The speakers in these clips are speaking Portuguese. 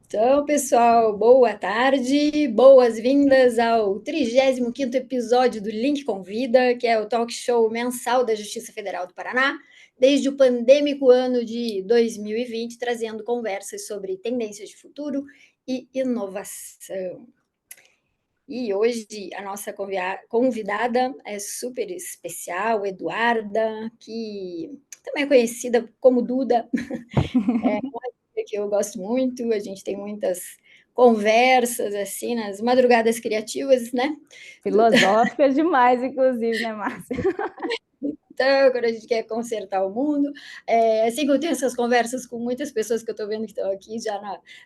Então, pessoal, boa tarde, boas-vindas ao 35º episódio do Link Convida, que é o talk show mensal da Justiça Federal do Paraná, desde o pandêmico ano de 2020, trazendo conversas sobre tendências de futuro e inovação. E hoje a nossa convidada é super especial, Eduarda, que também é conhecida como Duda, que eu gosto muito, a gente tem muitas conversas assim nas madrugadas criativas, né? Filosófica demais, inclusive, né, Márcia? Então, quando a gente quer consertar o mundo, assim que eu tenho essas conversas com muitas pessoas que eu estou vendo que estão aqui já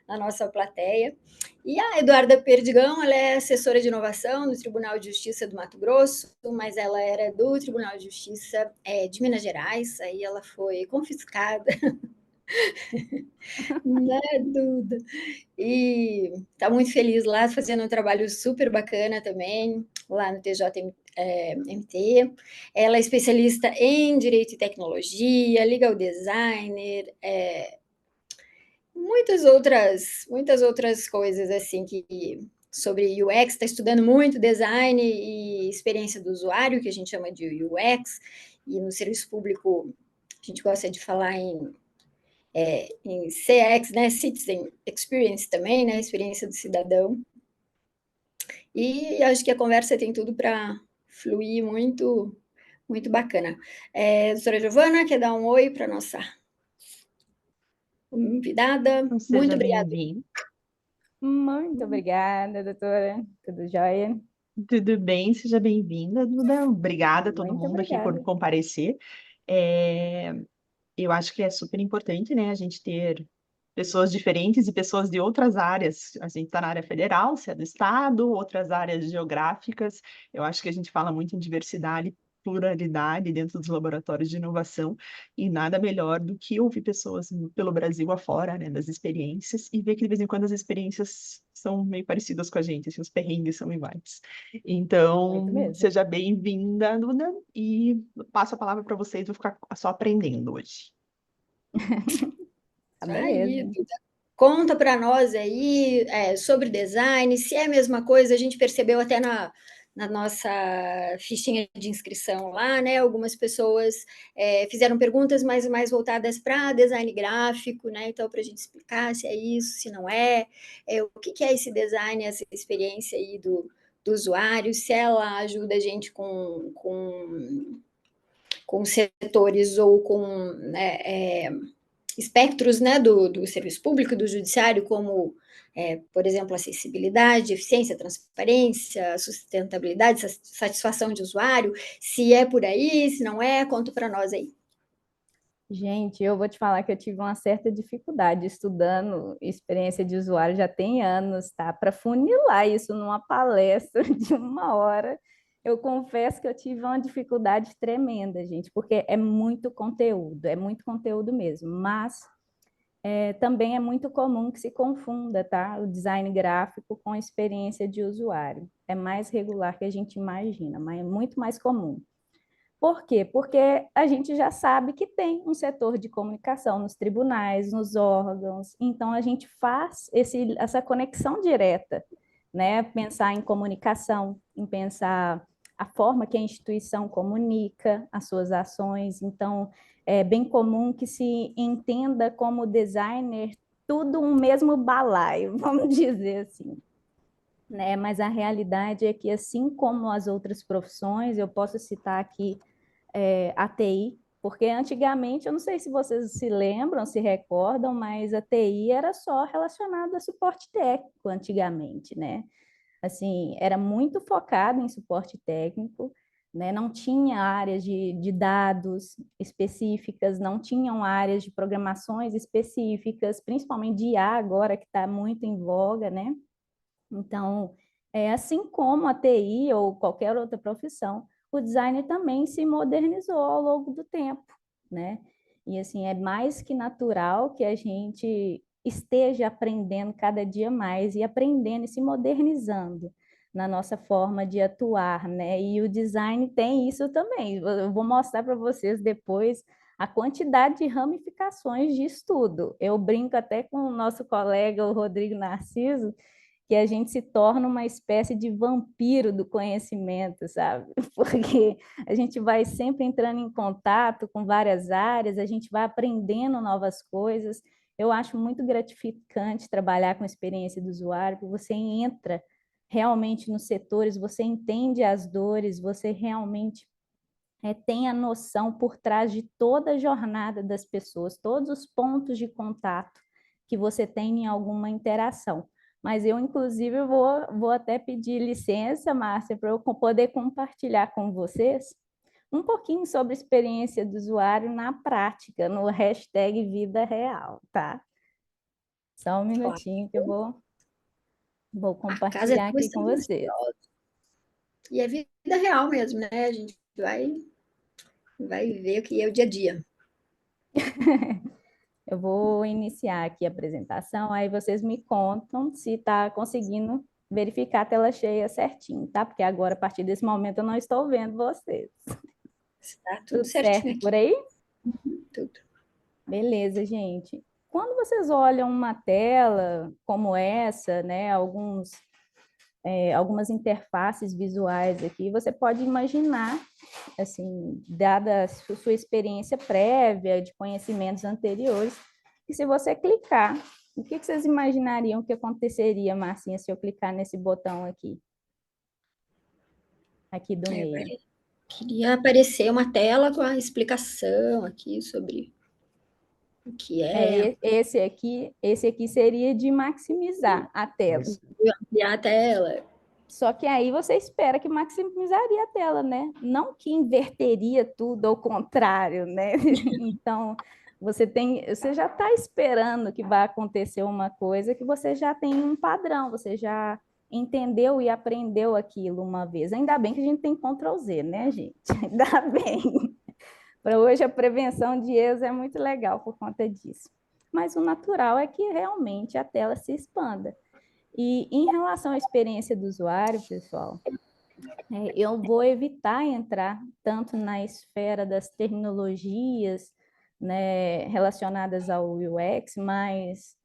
na nossa plateia. E a Eduarda Perdigão, ela é assessora de inovação no Tribunal de Justiça do Mato Grosso, mas ela era do Tribunal de Justiça de Minas Gerais, aí ela foi confiscada, né, Duda? E está muito feliz lá, fazendo um trabalho super bacana também, lá no TJMT. Ela é especialista em Direito e Tecnologia, Legal Designer, muitas outras coisas assim que sobre UX, está estudando muito design e experiência do usuário, que a gente chama de UX, e no serviço público a gente gosta de falar em CX, né, Citizen Experience também, né, experiência do cidadão. E acho que a conversa tem tudo para fluir muito, muito bacana. Doutora Giovana, quer dar um oi para a nossa convidada? Então, Muito seja obrigada. bem-vindo. Muito obrigada, doutora. Tudo jóia? Tudo bem? Seja bem-vinda, Duda. Obrigada a todo Muito mundo aqui por obrigada. comparecer. É, eu acho que é super importante, né, a gente ter pessoas diferentes e pessoas de outras áreas. A gente está na área federal, se é do estado, outras áreas geográficas. Eu acho que a gente fala muito em diversidade, pluralidade dentro dos laboratórios de inovação, e nada melhor do que ouvir pessoas pelo Brasil afora, né, das experiências, e ver que de vez em quando as experiências são meio parecidas com a gente, assim, os perrengues são iguais. Muito Então, mesmo. seja bem-vinda, Duda, e passo a palavra para vocês, vou ficar só aprendendo hoje. Tá Aí, beleza. Duda, conta para nós aí sobre design, se é a mesma coisa, a gente percebeu até na nossa fichinha de inscrição lá, né? Algumas pessoas fizeram perguntas mais voltadas para design gráfico, né? Então, para a gente explicar se é isso, se não é, o que é esse design, essa experiência aí do usuário, se ela ajuda a gente com setores ou com né, espectros, né, do serviço público, do judiciário, como, por exemplo, acessibilidade, eficiência, transparência, sustentabilidade, satisfação de usuário. Se é por aí, se não é, conta para nós aí. Gente, eu vou te falar que eu tive uma certa dificuldade estudando experiência de usuário já tem anos, tá? Para funilar isso numa palestra de 1 hora, eu confesso que eu tive uma dificuldade tremenda, gente, porque é muito conteúdo mesmo, mas também é muito comum que se confunda, tá? O design gráfico com a experiência de usuário. É mais regular que a gente imagina, mas é muito mais comum. Por quê? Porque a gente já sabe que tem um setor de comunicação nos tribunais, nos órgãos, então a gente faz essa conexão direta, né? Pensar em comunicação, em pensar a forma que a instituição comunica as suas ações, então é bem comum que se entenda como designer tudo um mesmo balaio, vamos dizer assim. Né? Mas a realidade é que, assim como as outras profissões, eu posso citar aqui a TI, porque antigamente, eu não sei se vocês se lembram, se recordam, mas a TI era só relacionada a suporte técnico antigamente, né? Assim, era muito focado em suporte técnico, né? Não tinha áreas de dados específicas, não tinham áreas de programações específicas, principalmente de IA agora, que está muito em voga, né? Então, assim como a TI ou qualquer outra profissão, o design também se modernizou ao longo do tempo, né? E assim, é mais que natural que a gente esteja aprendendo cada dia mais e aprendendo e se modernizando na nossa forma de atuar, né? E o design tem isso também. Eu vou mostrar para vocês depois a quantidade de ramificações de estudo. Eu brinco até com o nosso colega, o Rodrigo Narciso, que a gente se torna uma espécie de vampiro do conhecimento, sabe? Porque a gente vai sempre entrando em contato com várias áreas, a gente vai aprendendo novas coisas. Eu acho muito gratificante trabalhar com a experiência do usuário, porque você entra realmente nos setores, você entende as dores, você realmente tem a noção por trás de toda a jornada das pessoas, todos os pontos de contato que você tem em alguma interação. Mas eu, inclusive, vou até pedir licença, Márcia, para eu poder compartilhar com vocês um pouquinho sobre a experiência do usuário na prática, no hashtag Vida Real, tá? Só um minutinho que eu vou compartilhar aqui com vocês. E é vida real mesmo, né? A gente vai ver o que é o dia a dia. Eu vou iniciar aqui a apresentação, aí vocês me contam se está conseguindo verificar a tela cheia certinho, tá? Porque agora, a partir desse momento, eu não estou vendo vocês. Está tudo certinho certo por aí? Tudo. Beleza, gente. Quando vocês olham uma tela como essa, né, algumas interfaces visuais aqui, você pode imaginar, assim, dada a sua experiência prévia de conhecimentos anteriores, que se você clicar, o que vocês imaginariam que aconteceria, Marcinha, se eu clicar nesse botão aqui? Aqui do meio. Queria aparecer uma tela com a explicação aqui sobre o que é. Esse aqui seria de maximizar a tela. Ampliar a tela. Só que aí você espera que maximizaria a tela, né? Não que inverteria tudo ao contrário, né? Então, você já está esperando que vai acontecer uma coisa que você já tem um padrão, você já entendeu e aprendeu aquilo uma vez. Ainda bem que a gente tem Ctrl Z, né, gente? Ainda bem. Para hoje, a prevenção de erros é muito legal por conta disso. Mas o natural é que realmente a tela se expanda. E em relação à experiência do usuário, pessoal, eu vou evitar entrar tanto na esfera das terminologias, né, relacionadas ao UX, mas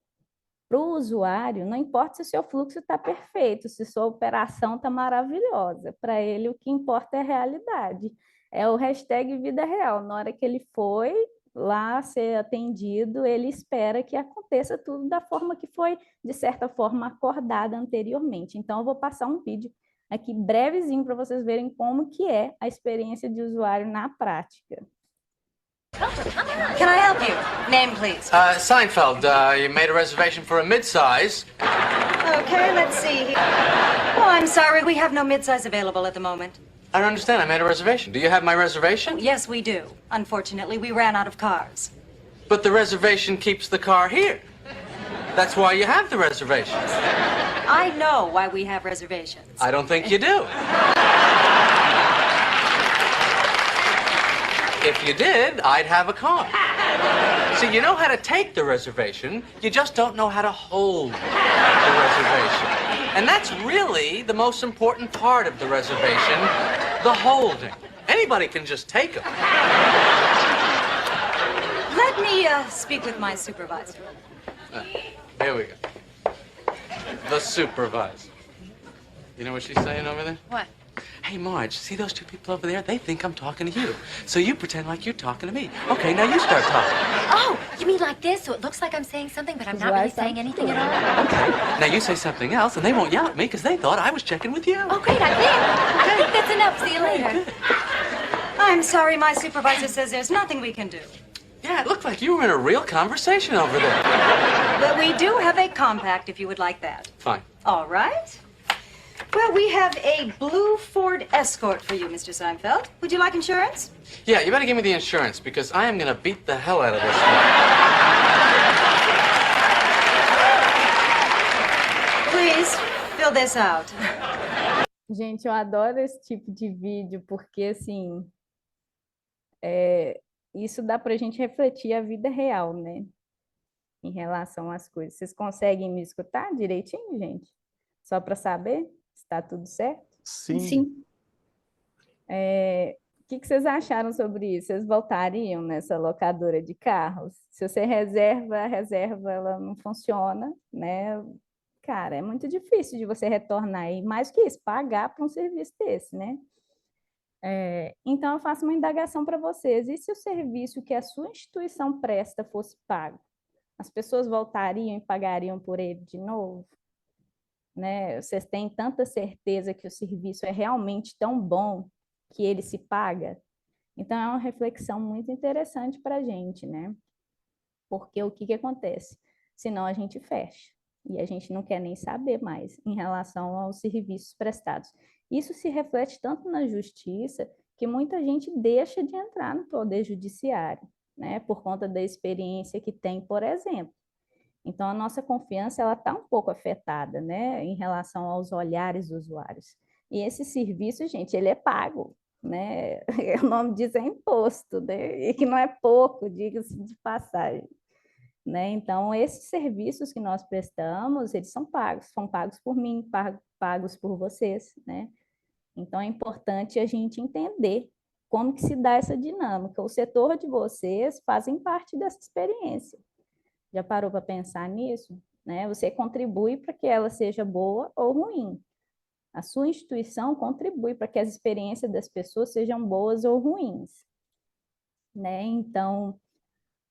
para o usuário, não importa se o seu fluxo está perfeito, se sua operação está maravilhosa, para ele o que importa é a realidade. É o hashtag vida real. Na hora que ele foi lá ser atendido, ele espera que aconteça tudo da forma que foi, de certa forma, acordada anteriormente. Então, eu vou passar um vídeo aqui brevezinho para vocês verem como que é a experiência de usuário na prática. Can I help you? Name, please. Seinfeld, you made a reservation for a mid-size. Okay, let's see here. Oh, I'm sorry, we have no midsize available at the moment. I don't understand. I made a reservation. Do you have my reservation? Yes, we do. Unfortunately, we ran out of cars. But the reservation keeps the car here. That's why you have the reservation. I know why we have reservations. I don't think you do. If you did, I'd have a car. See, you know how to take the reservation, you just don't know how to hold the reservation. And that's really the most important part of the reservation, the holding. Anybody can just take them. Let me speak with my supervisor. Here we go. The supervisor. You know what she's saying over there? What? Hey, Marge, see those two people over there? They think I'm talking to you. So you pretend like you're talking to me. Okay, now you start talking. Oh, you mean like this? So it looks like I'm saying something, but I'm not really saying anything at all? Okay, now you say something else, and they won't yell at me because they thought I was checking with you. Oh, great, I think that's enough. See you later. I'm sorry, my supervisor says there's nothing we can do. Yeah, it looked like you were in a real conversation over there. But we do have a compact if you would like that. Fine. All right. Well, we have a blue Ford Escort for you, Mr. Seinfeld. Would you like insurance? Yeah, you better give me the insurance because I am going to beat the hell out of this one. Please, fill this out. Gente, eu adoro esse tipo de vídeo porque, assim, isso dá para a gente refletir a vida real, né? Em relação às coisas. Vocês conseguem me escutar direitinho, gente? Só para saber se está tudo certo? Sim. Sim. que vocês acharam sobre isso? Vocês voltariam nessa locadora de carros? Se você reserva, a reserva ela não funciona, né? Cara, é muito difícil de você retornar e mais que isso, pagar por um serviço desse, né? Então, eu faço uma indagação para vocês. E se o serviço que a sua instituição presta fosse pago? As pessoas voltariam e pagariam por ele de novo? Né? Vocês têm tanta certeza que o serviço é realmente tão bom que ele se paga? Então, é uma reflexão muito interessante para a gente, né? Porque o que acontece? Senão a gente fecha e a gente não quer nem saber mais em relação aos serviços prestados. Isso se reflete tanto na justiça que muita gente deixa de entrar no poder judiciário, né? Por conta da experiência que tem, por exemplo. Então, a nossa confiança ela está um pouco afetada, né, em relação aos olhares dos usuários. E esse serviço, gente, ele é pago, né? O nome diz é imposto, né? E que não é pouco, diga-se de passagem. Né? Então, esses serviços que nós prestamos, eles são pagos por mim, pagos por vocês, né? Então, é importante a gente entender como que se dá essa dinâmica. O setor de vocês fazem parte dessa experiência. Já parou para pensar nisso? Né? Você contribui para que ela seja boa ou ruim. A sua instituição contribui para que as experiências das pessoas sejam boas ou ruins. Né? Então,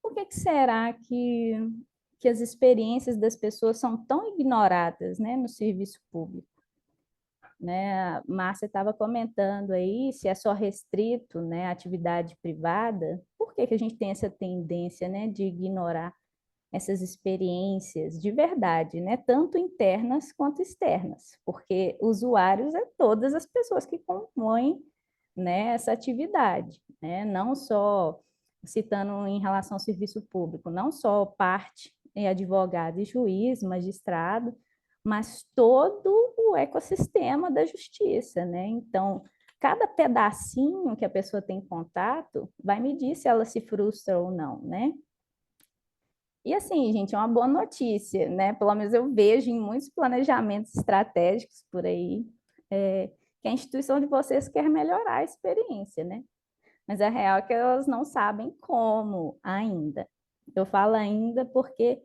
por que será que as experiências das pessoas são tão ignoradas, né, no serviço público? Né? A Márcia estava comentando aí se é só restrito, né, à atividade privada. Por que a gente tem essa tendência, né, de ignorar essas experiências de verdade, né? Tanto internas quanto externas, porque usuários é todas as pessoas que compõem, né, essa atividade, né? Não só, citando em relação ao serviço público, não só parte advogado e juiz, magistrado, mas todo o ecossistema da justiça, né? Então, cada pedacinho que a pessoa tem contato vai medir se ela se frustra ou não, né? E assim, gente, é uma boa notícia, né? Pelo menos eu vejo em muitos planejamentos estratégicos por aí, que a instituição de vocês quer melhorar a experiência, né? Mas a real é que elas não sabem como ainda. Eu falo ainda porque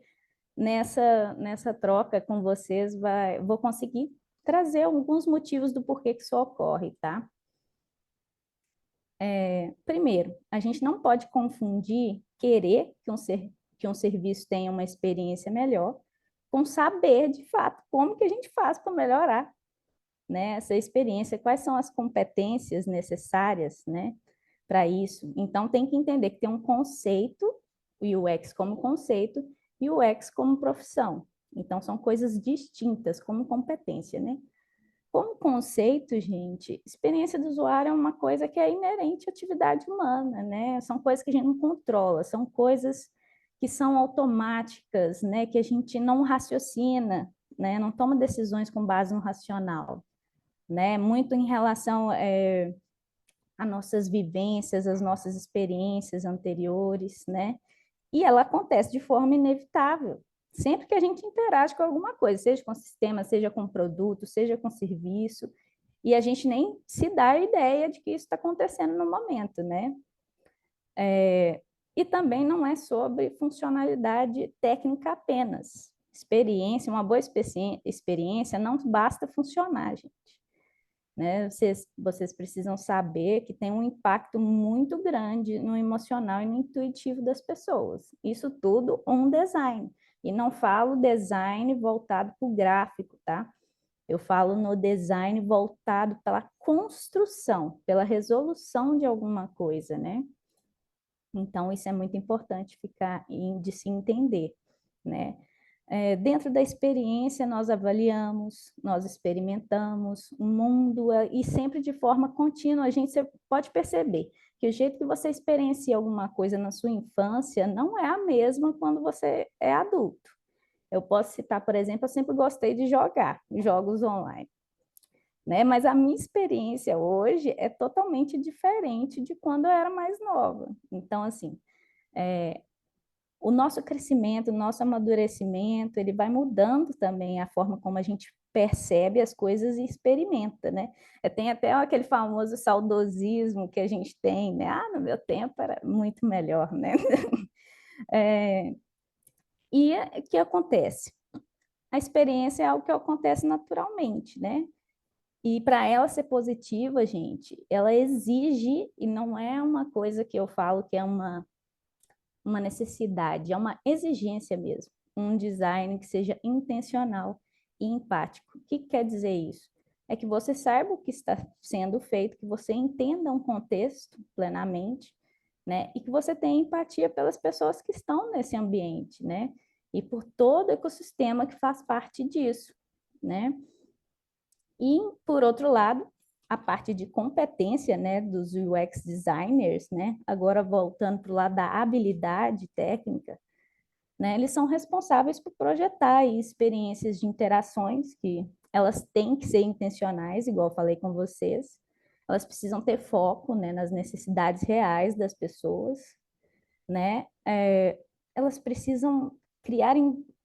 nessa troca com vocês vou conseguir trazer alguns motivos do porquê que isso ocorre, tá? Primeiro, a gente não pode confundir querer que um serviço tenha uma experiência melhor com saber, de fato, como que a gente faz para melhorar, né, essa experiência, quais são as competências necessárias, né, para isso. Então, tem que entender que tem um conceito, o UX como conceito e o UX como profissão. Então, são coisas distintas como competência, né? Como conceito, gente, experiência do usuário é uma coisa que é inerente à atividade humana, né? São coisas que a gente não controla, são coisas que são automáticas, né? Que a gente não raciocina, né? Não toma decisões com base no racional, né? Muito em relação a nossas vivências, as nossas experiências anteriores, né? E ela acontece de forma inevitável. Sempre que a gente interage com alguma coisa, seja com sistema, seja com produto, seja com serviço, e a gente nem se dá a ideia de que isso está acontecendo no momento, né? E também não é sobre funcionalidade técnica apenas. Experiência, uma boa experiência não basta funcionar, gente. Né? Vocês precisam saber que tem um impacto muito grande no emocional e no intuitivo das pessoas. Isso tudo um design. E não falo design voltado para o gráfico, tá? Eu falo no design voltado pela construção, pela resolução de alguma coisa, né? Então, isso é muito importante de se entender, né? Dentro da experiência, nós avaliamos, nós experimentamos o mundo e sempre de forma contínua. A gente pode perceber que o jeito que você experiencia alguma coisa na sua infância não é a mesma quando você é adulto. Eu posso citar, por exemplo, eu sempre gostei de jogar jogos online, né? Mas a minha experiência hoje é totalmente diferente de quando eu era mais nova. Então, assim, o nosso crescimento, o nosso amadurecimento, ele vai mudando também a forma como a gente percebe as coisas e experimenta, né? Tem até aquele famoso saudosismo que a gente tem, né? No meu tempo era muito melhor, né? E o que acontece? A experiência é algo que acontece naturalmente, né? E para ela ser positiva, gente, ela exige, e não é uma coisa que eu falo que é uma necessidade, é uma exigência mesmo, um design que seja intencional e empático. O que quer dizer isso? É que você saiba o que está sendo feito, que você entenda um contexto plenamente, né? E que você tenha empatia pelas pessoas que estão nesse ambiente, né? E por todo o ecossistema que faz parte disso, né? E, por outro lado, a parte de competência, né, dos UX designers, né, agora voltando para o lado da habilidade técnica, né, eles são responsáveis por projetar experiências de interações que elas têm que ser intencionais, igual eu falei com vocês, elas precisam ter foco, né, nas necessidades reais das pessoas, né, elas precisam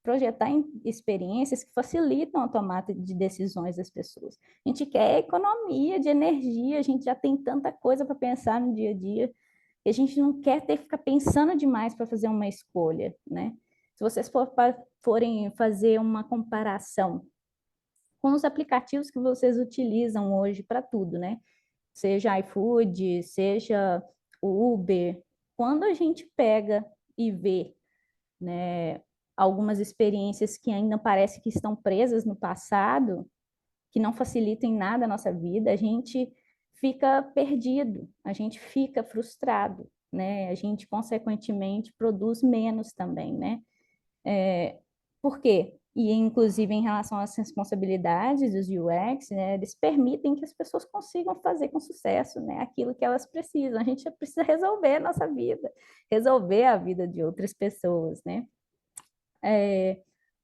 projetar experiências que facilitam a tomada de decisões das pessoas. A gente quer economia de energia, a gente já tem tanta coisa para pensar no dia a dia, e a gente não quer ter que ficar pensando demais para fazer uma escolha, né? Se vocês forem fazer uma comparação com os aplicativos que vocês utilizam hoje para tudo, né? Seja iFood, seja o Uber, quando a gente pega e vê, né, algumas experiências que ainda parece que estão presas no passado, que não facilitam em nada a nossa vida, a gente fica perdido, a gente fica frustrado, né? A gente, consequentemente, produz menos também, né? Por quê? E, inclusive, em relação às responsabilidades dos UX, né, eles permitem que as pessoas consigam fazer com sucesso, né, aquilo que elas precisam. A gente precisa resolver a nossa vida, resolver a vida de outras pessoas, né?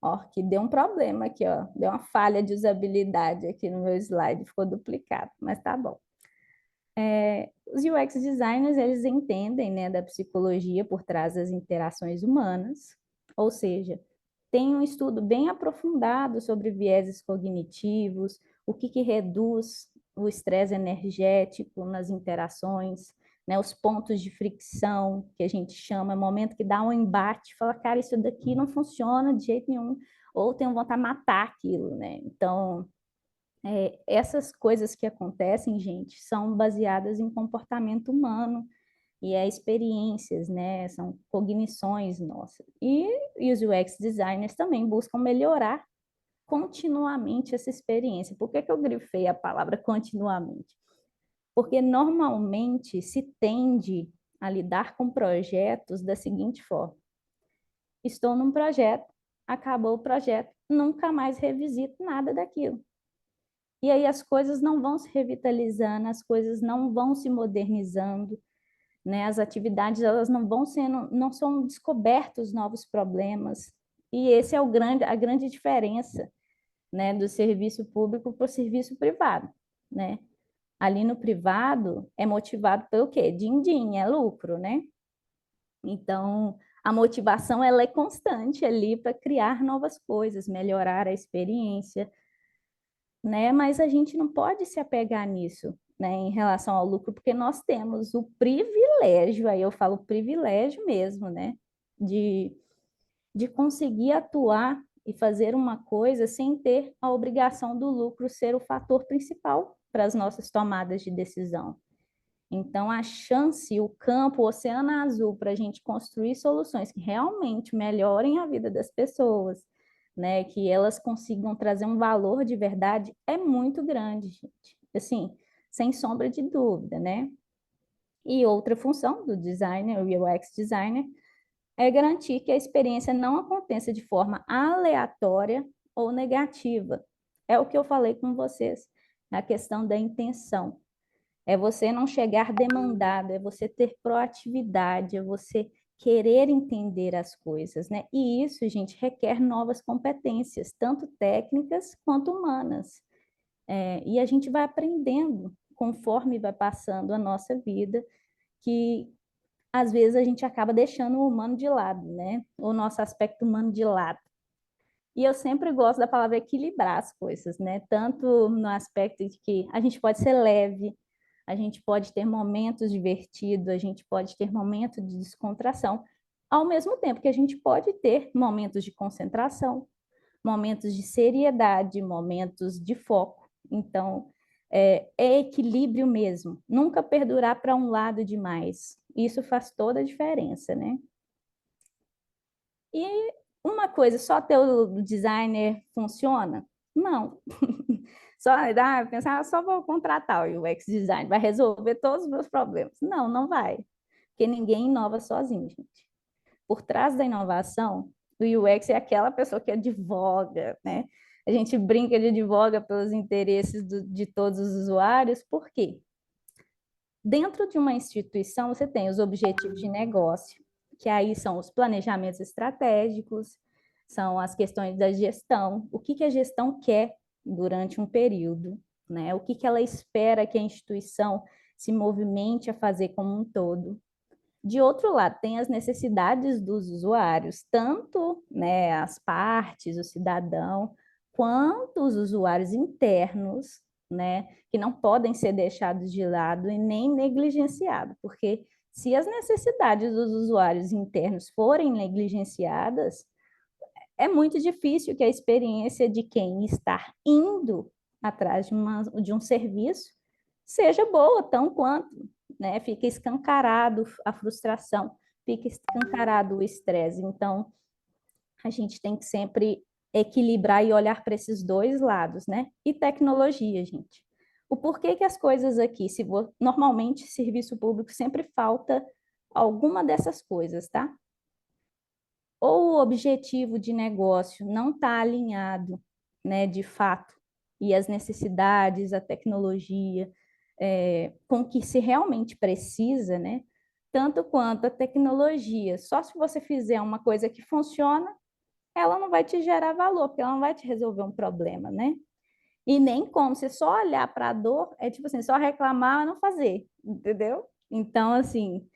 Ó, que deu um problema aqui, ó, deu uma falha de usabilidade aqui no meu slide, ficou duplicado, mas tá bom. Os UX designers, eles entendem, né, da psicologia por trás das interações humanas, ou seja, tem um estudo bem aprofundado sobre vieses cognitivos, o que reduz o estresse energético nas interações, né, os pontos de fricção, que a gente chama, momento que dá um embate, fala, cara, isso daqui não funciona de jeito nenhum, ou tem vontade de matar aquilo, né? Então, essas coisas que acontecem, gente, são baseadas em comportamento humano e experiências, né? São cognições nossas. E os UX designers também buscam melhorar continuamente essa experiência. Por que eu grifei a palavra continuamente? Porque normalmente se tende a lidar com projetos da seguinte forma: estou num projeto, acabou o projeto, nunca mais revisito nada daquilo. E aí as coisas não vão se revitalizando, as coisas não vão se modernizando, né? As atividades elas não são descobertos novos problemas. E esse é a grande diferença, né, do serviço público para o serviço privado, né? Ali no privado é motivado pelo quê? Din-din, é lucro, né? Então, a motivação ela é constante ali para criar novas coisas, melhorar a experiência, né? Mas a gente não pode se apegar nisso, né, em relação ao lucro, porque nós temos o privilégio, aí eu falo privilégio mesmo, né, de conseguir atuar e fazer uma coisa sem ter a obrigação do lucro ser o fator principal para as nossas tomadas de decisão. Então, a chance, o campo, o oceano azul para a gente construir soluções que realmente melhorem a vida das pessoas, né, que elas consigam trazer um valor de verdade, é muito grande, gente. Assim, sem sombra de dúvida, né? E outra função do designer, o UX designer, é garantir que a experiência não aconteça de forma aleatória ou negativa. É o que eu falei com vocês, a questão da intenção. É você não chegar demandado, é você ter proatividade, é você querer entender as coisas, né? E isso, gente, requer novas competências, tanto técnicas quanto humanas. E a gente vai aprendendo conforme vai passando a nossa vida, que às vezes a gente acaba deixando o humano de lado, né? O nosso aspecto humano de lado. E eu sempre gosto da palavra equilibrar as coisas, né? Tanto no aspecto de que a gente pode ser leve, a gente pode ter momentos divertidos, a gente pode ter momentos de descontração, ao mesmo tempo que a gente pode ter momentos de concentração, momentos de seriedade, momentos de foco. Então, é equilíbrio mesmo, nunca perdurar para um lado demais. Isso faz toda a diferença, né? E uma coisa, só ter o designer funciona? Não. Só pensar, só vou contratar o UX design, vai resolver todos os meus problemas. Não, não vai. Porque ninguém inova sozinho, gente. Por trás da inovação, o UX é aquela pessoa que advoga, né? A gente brinca de advoga pelos interesses de todos os usuários, por quê? Dentro de uma instituição, você tem os objetivos de negócio, que aí são os planejamentos estratégicos, são as questões da gestão, o que a gestão quer durante um período, né? O que ela espera que a instituição se movimente a fazer como um todo. De outro lado, tem as necessidades dos usuários, tanto, né, as partes, o cidadão, quanto os usuários internos, né, que não podem ser deixados de lado e nem negligenciados, porque se as necessidades dos usuários internos forem negligenciadas, é muito difícil que a experiência de quem está indo atrás de um serviço seja boa, tão quanto, né? Fica escancarado a frustração, fica escancarado o estresse. Então, a gente tem que sempre equilibrar e olhar para esses dois lados, né? E tecnologia, gente. O porquê que as coisas aqui, normalmente, serviço público sempre falta alguma dessas coisas, tá? Ou o objetivo de negócio não está alinhado, né, de fato, e as necessidades, a tecnologia, com o que se realmente precisa, né? Tanto quanto a tecnologia. Só se você fizer uma coisa que funciona, ela não vai te gerar valor, porque ela não vai te resolver um problema, né? E nem como você só olhar para a dor, é tipo assim, só reclamar e não fazer, entendeu? Então, assim,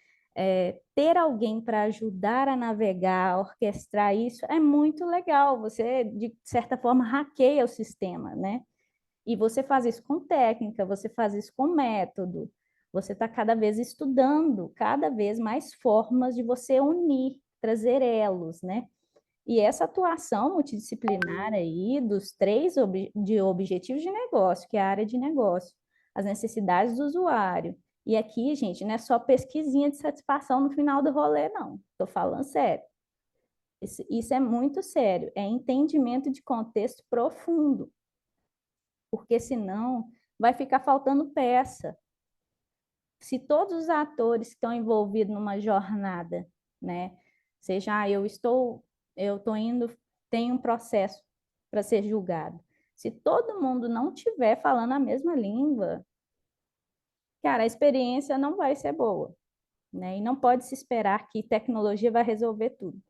ter alguém para ajudar a navegar, a orquestrar isso, é muito legal. Você, de certa forma, hackeia o sistema, né? E você faz isso com técnica, você faz isso com método, você está cada vez estudando, cada vez mais formas de você unir, trazer elos, né? E essa atuação multidisciplinar aí dos três objetivos de negócio, que é a área de negócio, as necessidades do usuário. E aqui, gente, não é só pesquisinha de satisfação no final do rolê, não. Estou falando sério. Isso é muito sério, é entendimento de contexto profundo. Porque senão vai ficar faltando peça. Se todos os atores que estão envolvidos numa jornada, né, seja eu estou indo, tem um processo para ser julgado. Se todo mundo não estiver falando a mesma língua, cara, a experiência não vai ser boa, né? E não pode se esperar que tecnologia vai resolver tudo.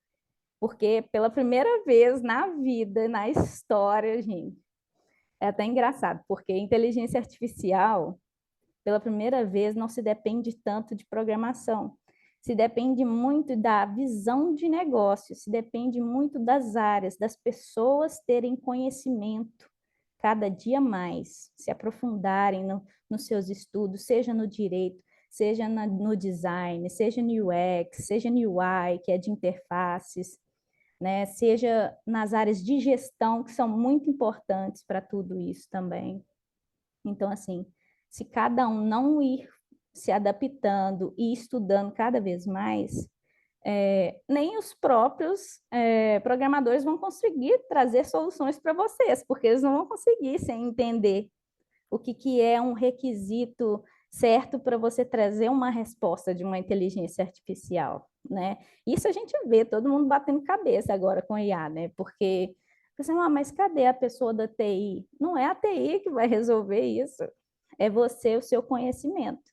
Porque pela primeira vez na vida, na história, gente, é até engraçado, porque inteligência artificial, pela primeira vez, não se depende tanto de programação. Se depende muito da visão de negócio, se depende muito das áreas, das pessoas terem conhecimento cada dia mais, se aprofundarem nos seus estudos, seja no direito, seja no design, seja no UX, seja no UI, que é de interfaces, né? Seja nas áreas de gestão, que são muito importantes para tudo isso também. Então, assim, se cada um não ir se adaptando e estudando cada vez mais, nem os próprios programadores vão conseguir trazer soluções para vocês, porque eles não vão conseguir sem entender o que é um requisito certo para você trazer uma resposta de uma inteligência artificial, né? Isso a gente vê todo mundo batendo cabeça agora com IA, né? Porque você, mas cadê a pessoa da TI? Não é a TI que vai resolver isso, é você, o seu conhecimento.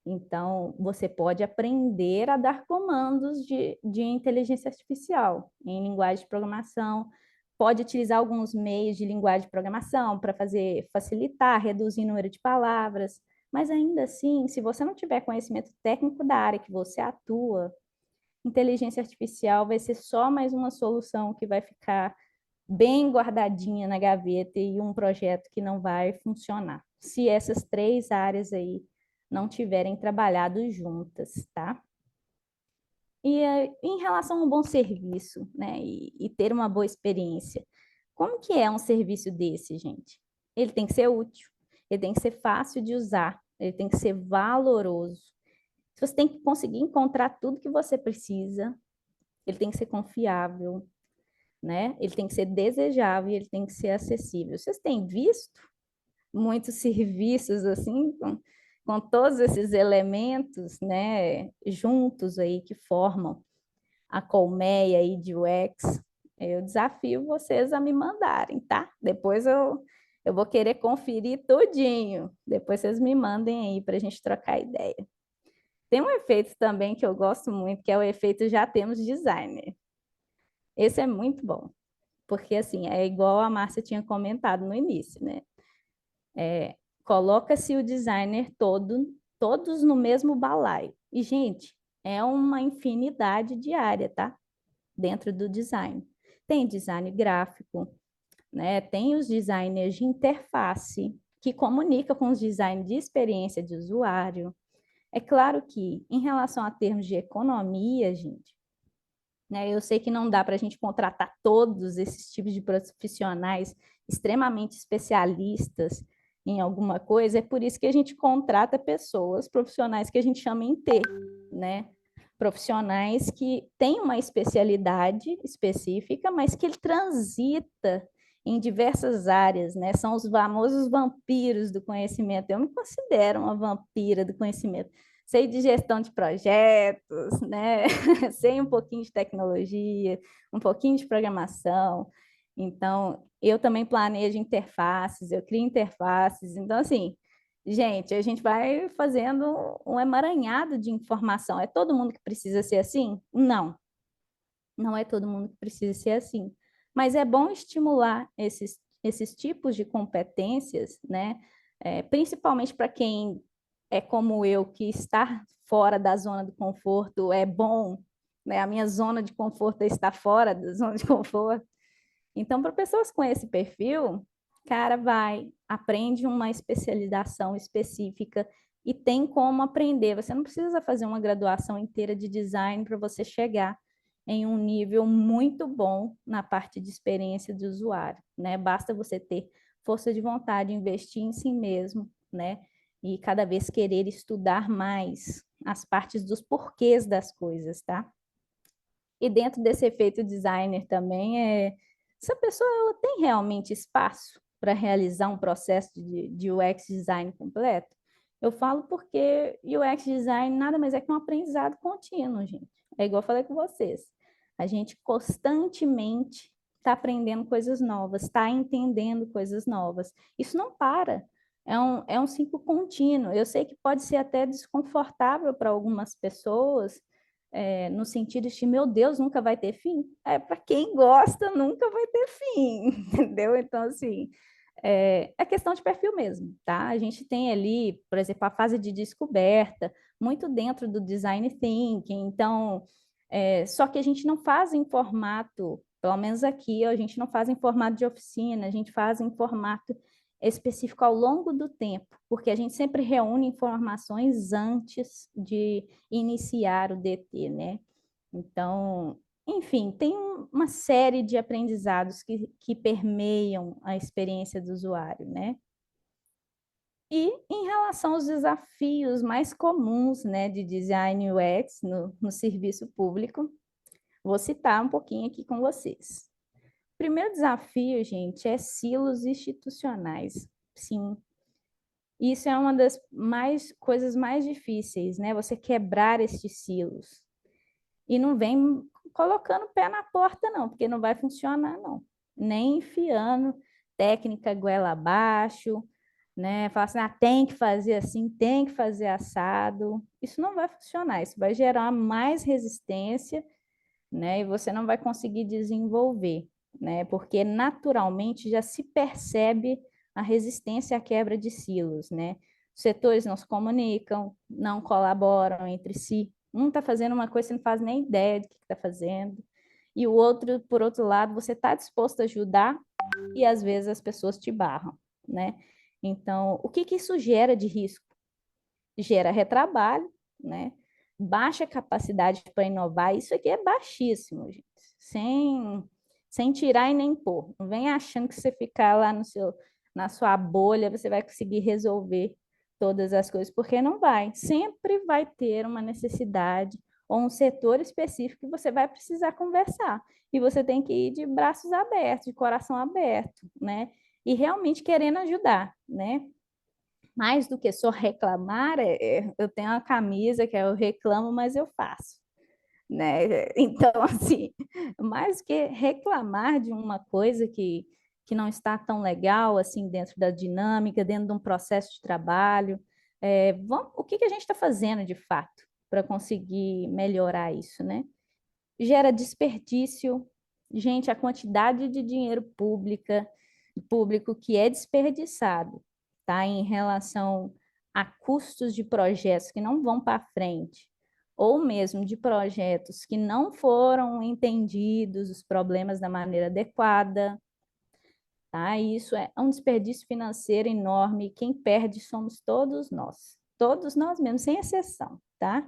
Então, você pode aprender a dar comandos de inteligência artificial em linguagem de programação, pode utilizar alguns meios de linguagem de programação para facilitar, reduzir o número de palavras, Mas ainda assim, se você não tiver conhecimento técnico da área que você atua, inteligência artificial vai ser só mais uma solução que vai ficar bem guardadinha na gaveta e um projeto que não vai funcionar, se essas 3 áreas aí não tiverem trabalhado juntas, tá? E em relação a um bom serviço, né, e ter uma boa experiência, como que é um serviço desse, gente? Ele tem que ser útil, ele tem que ser fácil de usar, ele tem que ser valoroso. Você tem que conseguir encontrar tudo que você precisa, ele tem que ser confiável, né? Ele tem que ser desejável e ele tem que ser acessível. Vocês têm visto muitos serviços assim, com todos esses elementos, né, juntos aí que formam a colmeia aí de UX. Eu desafio vocês a me mandarem, tá? Depois eu vou querer conferir tudinho. Depois vocês me mandem aí para a gente trocar ideia. Tem um efeito também que eu gosto muito, que é o efeito já temos designer. Esse é muito bom, porque assim, é igual a Márcia tinha comentado no início, né? Coloca-se o designer todos no mesmo balaio. E, gente, é uma infinidade de área, tá? Dentro do design. Tem design gráfico, né? Tem os designers de interface, que comunica com os designers de experiência de usuário. É claro que, em relação a termos de economia, gente, né, eu sei que não dá para a gente contratar todos esses tipos de profissionais extremamente especialistas em alguma coisa, é por isso que a gente contrata pessoas, profissionais que a gente chama em T, né? Profissionais que têm uma especialidade específica, mas que ele transita em diversas áreas, né? São os famosos vampiros do conhecimento. Eu me considero uma vampira do conhecimento. Sei de gestão de projetos, né? Sei um pouquinho de tecnologia, um pouquinho de programação. Então, eu também planejo interfaces, eu crio interfaces. Então, assim, gente, a gente vai fazendo um emaranhado de informação. É todo mundo que precisa ser assim? Não, não é todo mundo que precisa ser assim. Mas é bom estimular esses tipos de competências, né? Principalmente para quem é como eu, que está fora da zona do conforto é bom, né? A minha zona de conforto é estar fora da zona de conforto. Então, para pessoas com esse perfil, cara, aprende uma especialização específica e tem como aprender. Você não precisa fazer uma graduação inteira de design para você chegar em um nível muito bom na parte de experiência de usuário, né? Basta você ter força de vontade, investir em si mesmo, né? E cada vez querer estudar mais as partes dos porquês das coisas, tá? E dentro desse efeito designer também, essa pessoa ela tem realmente espaço para realizar um processo de UX design completo? Eu falo porque UX design nada mais é que um aprendizado contínuo, gente. É igual eu falei com vocês. A gente constantemente está aprendendo coisas novas, está entendendo coisas novas. Isso não para. É um ciclo contínuo. Eu sei que pode ser até desconfortável para algumas pessoas, no sentido de, meu Deus, nunca vai ter fim. Para quem gosta, nunca vai ter fim, entendeu? Então, assim, é questão de perfil mesmo, tá? A gente tem ali, por exemplo, a fase de descoberta, muito dentro do design thinking, então, só que a gente não faz em formato, pelo menos aqui, a gente não faz em formato de oficina, a gente faz em formato específico ao longo do tempo, porque a gente sempre reúne informações antes de iniciar o DT, né? Então, enfim, tem uma série de aprendizados que permeiam a experiência do usuário, né? E em relação aos desafios mais comuns, né, de design UX no serviço público, vou citar um pouquinho aqui com vocês. O primeiro desafio, gente, é silos institucionais. Sim, isso é uma das coisas mais difíceis, né? Você quebrar estes silos. E não vem colocando o pé na porta, não, porque não vai funcionar, não. Nem enfiando técnica goela abaixo, né? Falar assim, tem que fazer assim, tem que fazer assado. Isso não vai funcionar, isso vai gerar mais resistência, né? E você não vai conseguir desenvolver, né? Porque naturalmente já se percebe a resistência à quebra de silos, né? Os setores não se comunicam, não colaboram entre si. Um está fazendo uma coisa, você não faz nem ideia do que está fazendo. E o outro, por outro lado, você está disposto a ajudar e às vezes as pessoas te barram, né? Então, o que isso gera de risco? Gera retrabalho, né? Baixa capacidade para inovar. Isso aqui é baixíssimo, gente. Sem tirar e nem pôr. Não vem achando que você ficar lá na sua bolha, você vai conseguir resolver todas as coisas, porque não vai. Sempre vai ter uma necessidade ou um setor específico que você vai precisar conversar. E você tem que ir de braços abertos, de coração aberto, né? E realmente querendo ajudar, né? Mais do que só reclamar, eu tenho uma camisa que é eu reclamo, mas eu faço, né? Então, assim, mais do que reclamar de uma coisa que não está tão legal, assim, dentro da dinâmica, dentro de um processo de trabalho, o que a gente está fazendo, de fato, para conseguir melhorar isso, né? Gera desperdício. Gente, a quantidade de dinheiro público que é desperdiçado, tá? Em relação a custos de projetos que não vão para frente, ou mesmo de projetos que não foram entendidos os problemas da maneira adequada, tá? Isso é um desperdício financeiro enorme, e quem perde somos todos nós mesmos, sem exceção, tá?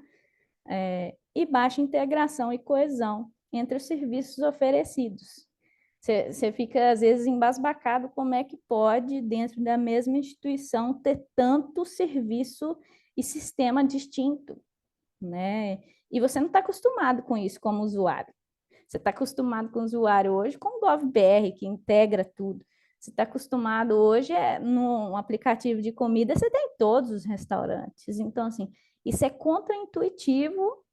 E baixa integração e coesão entre os serviços oferecidos. Você fica, às vezes, embasbacado como é que pode, dentro da mesma instituição, ter tanto serviço e sistema distinto, né? E você não está acostumado com isso como usuário. Você está acostumado com o usuário hoje com o GovBR, que integra tudo. Você está acostumado hoje num aplicativo de comida, você tem todos os restaurantes. Então, assim, isso é contraintuitivo,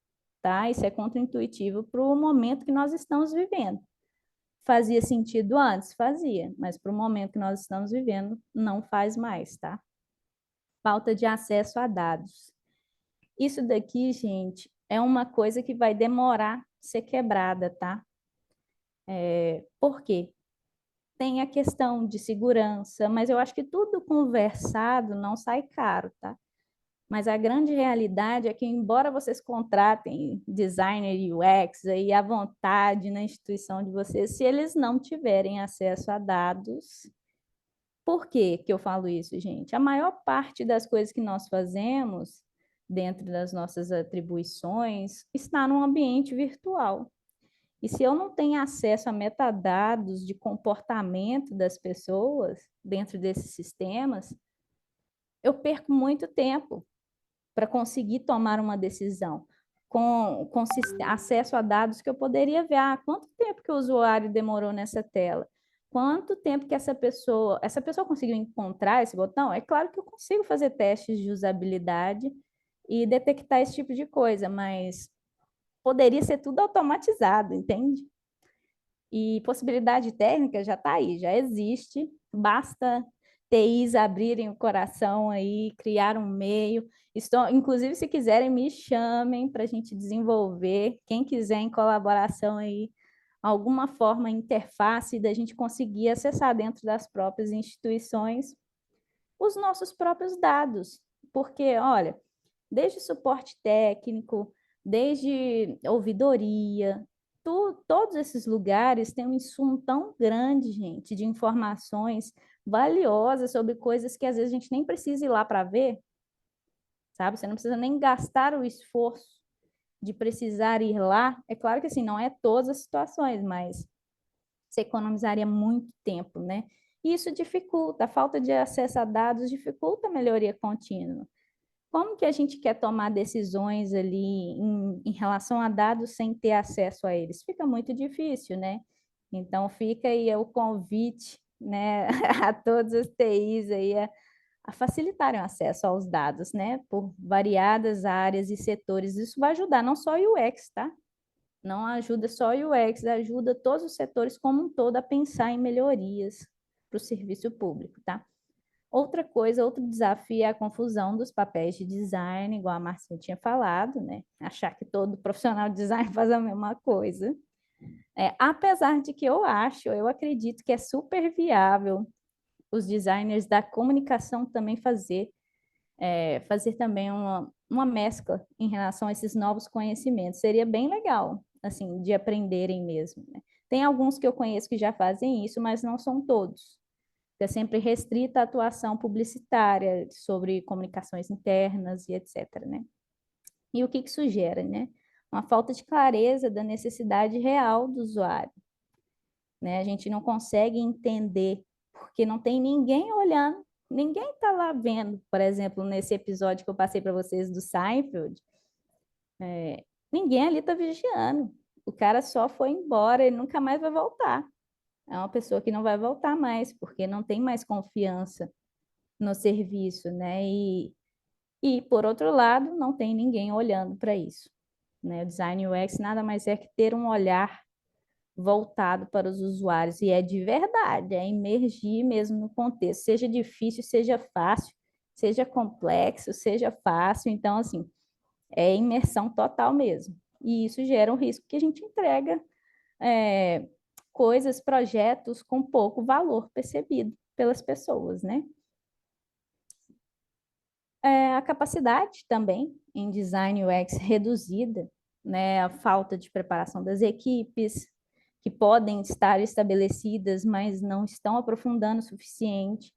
tá? Isso é contraintuitivo para o momento que nós estamos vivendo. Fazia sentido antes? Fazia, mas para o momento que nós estamos vivendo, não faz mais, tá? Falta de acesso a dados. Isso daqui, gente, é uma coisa que vai demorar a ser quebrada, tá? Por quê? Tem a questão de segurança, mas eu acho que tudo conversado não sai caro, tá? Mas a grande realidade é que, embora vocês contratem designer UX aí à vontade na instituição de vocês, se eles não tiverem acesso a dados, por que eu falo isso, gente? A maior parte das coisas que nós fazemos dentro das nossas atribuições está num ambiente virtual. E se eu não tenho acesso a metadados de comportamento das pessoas dentro desses sistemas, eu perco muito tempo para conseguir tomar uma decisão com acesso a dados que eu poderia ver, quanto tempo que o usuário demorou nessa tela, quanto tempo que essa pessoa conseguiu encontrar esse botão. É claro que eu consigo fazer testes de usabilidade e detectar esse tipo de coisa, mas poderia ser tudo automatizado, entende? E possibilidade técnica já está aí, já existe, basta TIs abrirem o coração aí, criar um meio. Inclusive, se quiserem, me chamem para a gente desenvolver. Quem quiser em colaboração aí, alguma forma, interface da gente conseguir acessar dentro das próprias instituições os nossos próprios dados. Porque, olha, desde suporte técnico, desde ouvidoria, todos esses lugares têm um insumo tão grande, gente, de informações valiosas sobre coisas que às vezes a gente nem precisa ir lá para ver, sabe? Você não precisa nem gastar o esforço de precisar ir lá. É claro que assim, não é todas as situações, mas você economizaria muito tempo, né? E isso dificulta, a falta de acesso a dados dificulta a melhoria contínua. Como que a gente quer tomar decisões ali em relação a dados sem ter acesso a eles? Fica muito difícil, né? Então, fica aí o convite, né, a todos os TIs aí a facilitarem o acesso aos dados, né, por variadas áreas e setores. Isso vai ajudar não só o UX, tá? Não ajuda só o UX, ajuda todos os setores como um todo a pensar em melhorias para o serviço público, tá? Outra coisa, outro desafio é a confusão dos papéis de design, igual a Marcinha tinha falado, né? Achar que todo profissional de design faz a mesma coisa. Apesar de que eu acredito que é super viável os designers da comunicação também fazer fazer também uma mescla em relação a esses novos conhecimentos. Seria bem legal, assim, de aprenderem mesmo, né? Tem alguns que eu conheço que já fazem isso, mas não são todos. É sempre restrita a atuação publicitária sobre comunicações internas e etc., né? E o que isso gera, né? Uma falta de clareza da necessidade real do usuário, né? A gente não consegue entender, porque não tem ninguém olhando, ninguém está lá vendo. Por exemplo, nesse episódio que eu passei para vocês do Seinfeld, ninguém ali está vigiando. O cara só foi embora, ele nunca mais vai voltar. É uma pessoa que não vai voltar mais, porque não tem mais confiança no serviço, né? E por outro lado, não tem ninguém olhando para isso, né? O design UX nada mais é que ter um olhar voltado para os usuários, e é de verdade, é imergir mesmo no contexto, seja difícil, seja fácil, seja complexo, seja fácil, então, assim, é imersão total mesmo, e isso gera um risco que a gente entrega coisas, projetos com pouco valor percebido pelas pessoas, né? A capacidade também em design UX reduzida, né? A falta de preparação das equipes, que podem estar estabelecidas, mas não estão aprofundando o suficiente,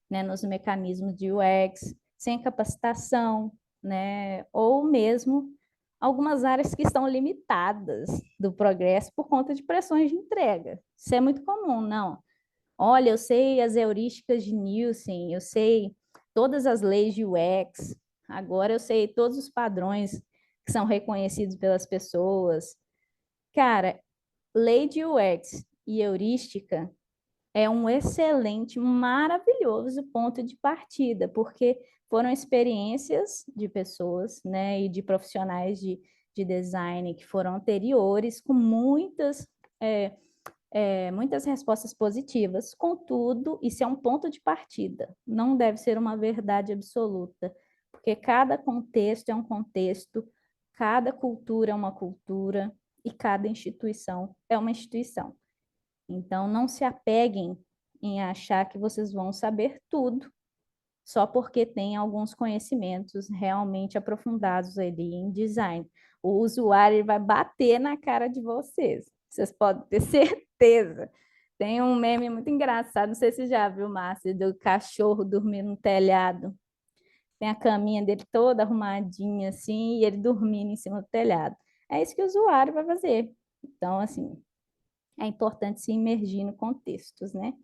né, nos mecanismos de UX, sem capacitação, né? Ou mesmo algumas áreas que estão limitadas do progresso por conta de pressões de entrega. Isso é muito comum, não? Olha, eu sei as heurísticas de Nielsen, eu sei todas as leis de UX, agora eu sei todos os padrões que são reconhecidos pelas pessoas. Cara, lei de UX e heurística é um excelente, maravilhoso ponto de partida, porque foram experiências de pessoas, né, e de profissionais de design que foram anteriores, com muitas respostas positivas. Contudo, isso é um ponto de partida, não deve ser uma verdade absoluta, porque cada contexto é um contexto, cada cultura é uma cultura e cada instituição é uma instituição. Então, não se apeguem em achar que vocês vão saber tudo só porque tem alguns conhecimentos realmente aprofundados ali em design. O usuário vai bater na cara de vocês. Vocês podem ter certeza. Tem um meme muito engraçado, não sei se você já viu, Márcia, do cachorro dormindo no telhado. Tem a caminha dele toda arrumadinha assim, e ele dormindo em cima do telhado. É isso que o usuário vai fazer. Então, assim, é importante se imergir no contextos, né?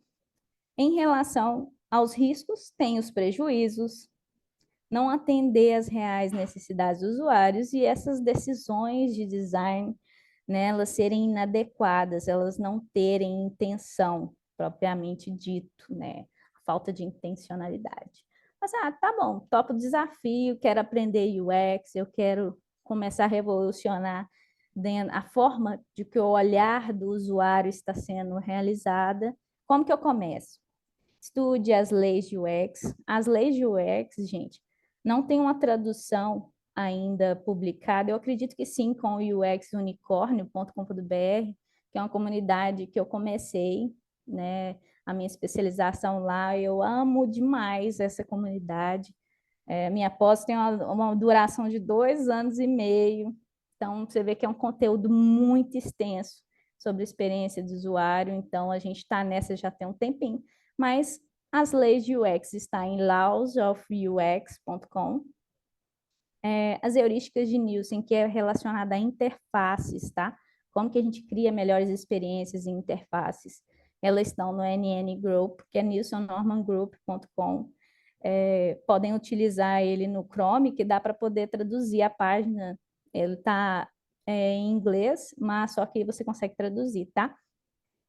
Em relação aos riscos, tem os prejuízos, não atender às reais necessidades dos usuários e essas decisões de design, né, elas serem inadequadas, elas não terem intenção propriamente dito, né, falta de intencionalidade. Mas, tá bom, topo o desafio, quero aprender UX, eu quero começar a revolucionar a forma de que o olhar do usuário está sendo realizada. Como que eu começo? Estude as leis de UX. As leis de UX, gente, não tem uma tradução ainda publicada. Eu acredito que sim, com o uxunicórnio.com.br, que é uma comunidade que eu comecei, né, a minha especialização lá. Eu amo demais essa comunidade. Minha pós tem uma duração de 2 anos e meio. Então, você vê que é um conteúdo muito extenso sobre a experiência do usuário. Então, a gente está nessa já tem um tempinho. Mas as leis de UX estão em lawsofux.com. As heurísticas de Nielsen, que é relacionada a interfaces, tá? Como que a gente cria melhores experiências em interfaces. Elas estão no NN Group, que é nilsonnormangroup.com. Podem utilizar ele no Chrome, que dá para poder traduzir a página. Ele está em inglês, mas só que você consegue traduzir, tá?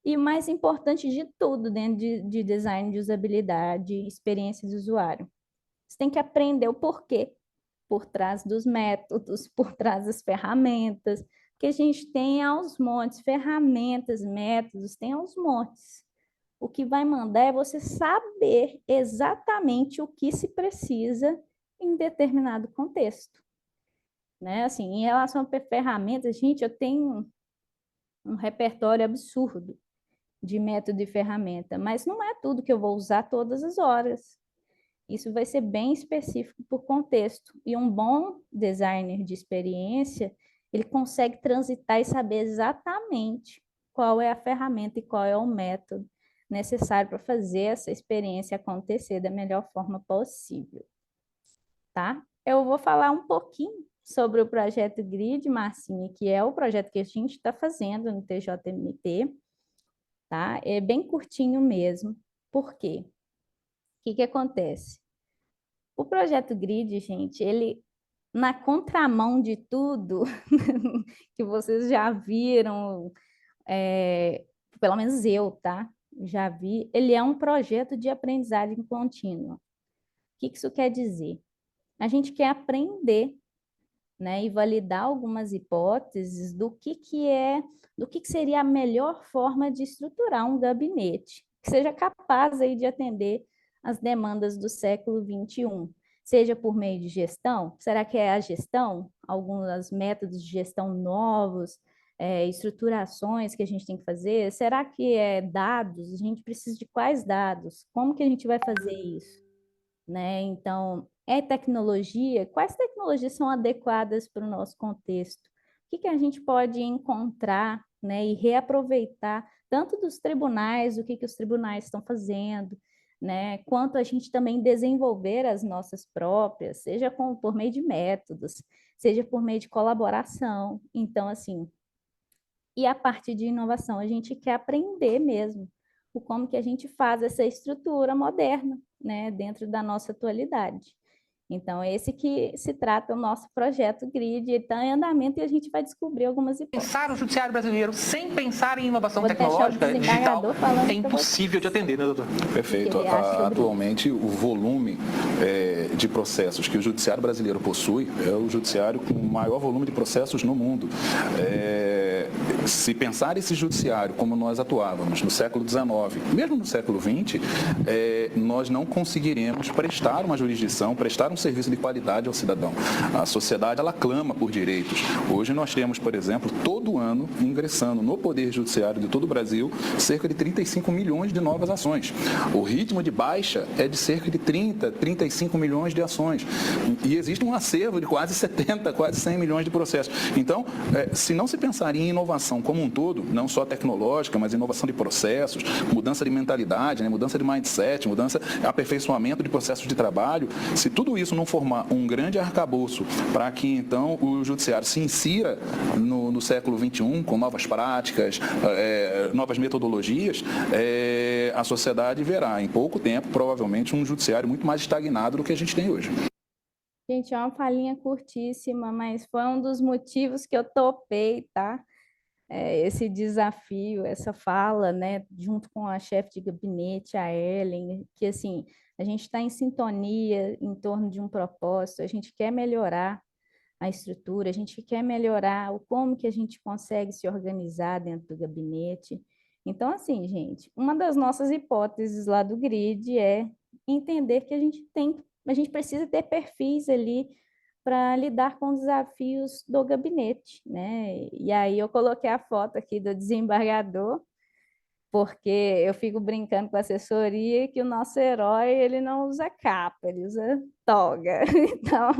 E o mais importante de tudo dentro de design de usabilidade, experiência de usuário. Você tem que aprender o porquê por trás dos métodos, por trás das ferramentas, que a gente tem aos montes, ferramentas, métodos, tem aos montes. O que vai mandar é você saber exatamente o que se precisa em determinado contexto. Né? Assim, em relação a ferramentas, gente, eu tenho um repertório absurdo de método e ferramenta, mas não é tudo que eu vou usar todas as horas. isso vai ser bem específico por contexto. E um bom designer de experiência, ele consegue transitar e saber exatamente qual é a ferramenta e qual é o método necessário para fazer essa experiência acontecer da melhor forma possível, tá? Eu vou falar um pouquinho sobre o projeto Grid, Marcinha, que é o projeto que a gente está fazendo no TJMT, tá? É bem curtinho mesmo. Por quê? O que acontece? O projeto Grid, gente, ele, na contramão de tudo que vocês já viram, pelo menos eu, tá? Já vi, ele é um projeto de aprendizagem contínua. O que isso quer dizer? A gente quer aprender, né, e validar algumas hipóteses do que seria a melhor forma de estruturar um gabinete que seja capaz aí de atender as demandas do século XXI, seja por meio de gestão. Será que é a gestão? Alguns métodos de gestão novos, estruturações que a gente tem que fazer? Será que é dados? A gente precisa de quais dados? Como que a gente vai fazer isso? Né? Então, é tecnologia? Quais tecnologias são adequadas para o nosso contexto? O que a gente pode encontrar, né, e reaproveitar, tanto dos tribunais, o que os tribunais estão fazendo, né, quanto a gente também desenvolver as nossas próprias, seja por meio de métodos, seja por meio de colaboração. Então, assim, e a partir de inovação, a gente quer aprender mesmo como que a gente faz essa estrutura moderna, né, dentro da nossa atualidade. Então, esse que se trata o nosso projeto Grid, ele está em andamento e a gente vai descobrir algumas hipóteses. Pensar o judiciário brasileiro sem pensar em inovação tecnológica digital é impossível de atender, né, doutor? Perfeito. Atualmente, o volume de processos que o judiciário brasileiro possui é o judiciário com o maior volume de processos no mundo. Se pensar esse judiciário como nós atuávamos no século XIX, mesmo no século XX, nós não conseguiremos prestar uma jurisdição, prestar um serviço de qualidade ao cidadão. A sociedade, ela clama por direitos. Hoje nós temos, por exemplo, todo ano, ingressando no Poder Judiciário de todo o Brasil, cerca de 35 milhões de novas ações. O ritmo de baixa é de cerca de 30, 35 milhões de ações. E existe um acervo de quase 70, quase 100 milhões de processos. Então, se não se pensar em inovação como um todo, não só tecnológica, mas inovação de processos, mudança de mentalidade, né, mudança de mindset, aperfeiçoamento de processos de trabalho, se tudo isso não formar um grande arcabouço para que, então, o judiciário se insira no século XXI com novas práticas, novas metodologias, a sociedade verá, em pouco tempo, provavelmente, um judiciário muito mais estagnado do que a gente tem hoje. Gente, é uma falinha curtíssima, mas foi um dos motivos que eu topei, tá? Esse desafio, essa fala, né, junto com a chefe de gabinete, a Ellen, que, assim, a gente está em sintonia em torno de um propósito, a gente quer melhorar a estrutura, a gente quer melhorar como que a gente consegue se organizar dentro do gabinete. Então, assim, gente, uma das nossas hipóteses lá do Grid é entender que a gente precisa ter perfis ali para lidar com os desafios do gabinete, né? E aí eu coloquei a foto aqui do desembargador, porque eu fico brincando com a assessoria que o nosso herói, ele não usa capa, ele usa toga. Então,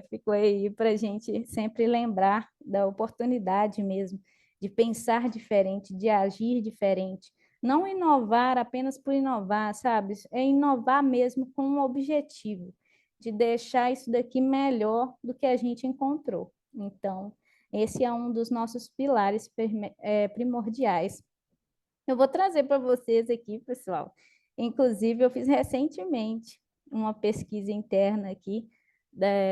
ficou aí para a gente sempre lembrar da oportunidade mesmo de pensar diferente, de agir diferente. Não inovar apenas por inovar, sabe? É inovar mesmo com um objetivo de deixar isso daqui melhor do que a gente encontrou. Então, esse é um dos nossos pilares primordiais. Eu vou trazer para vocês aqui, pessoal. Inclusive, eu fiz recentemente uma pesquisa interna aqui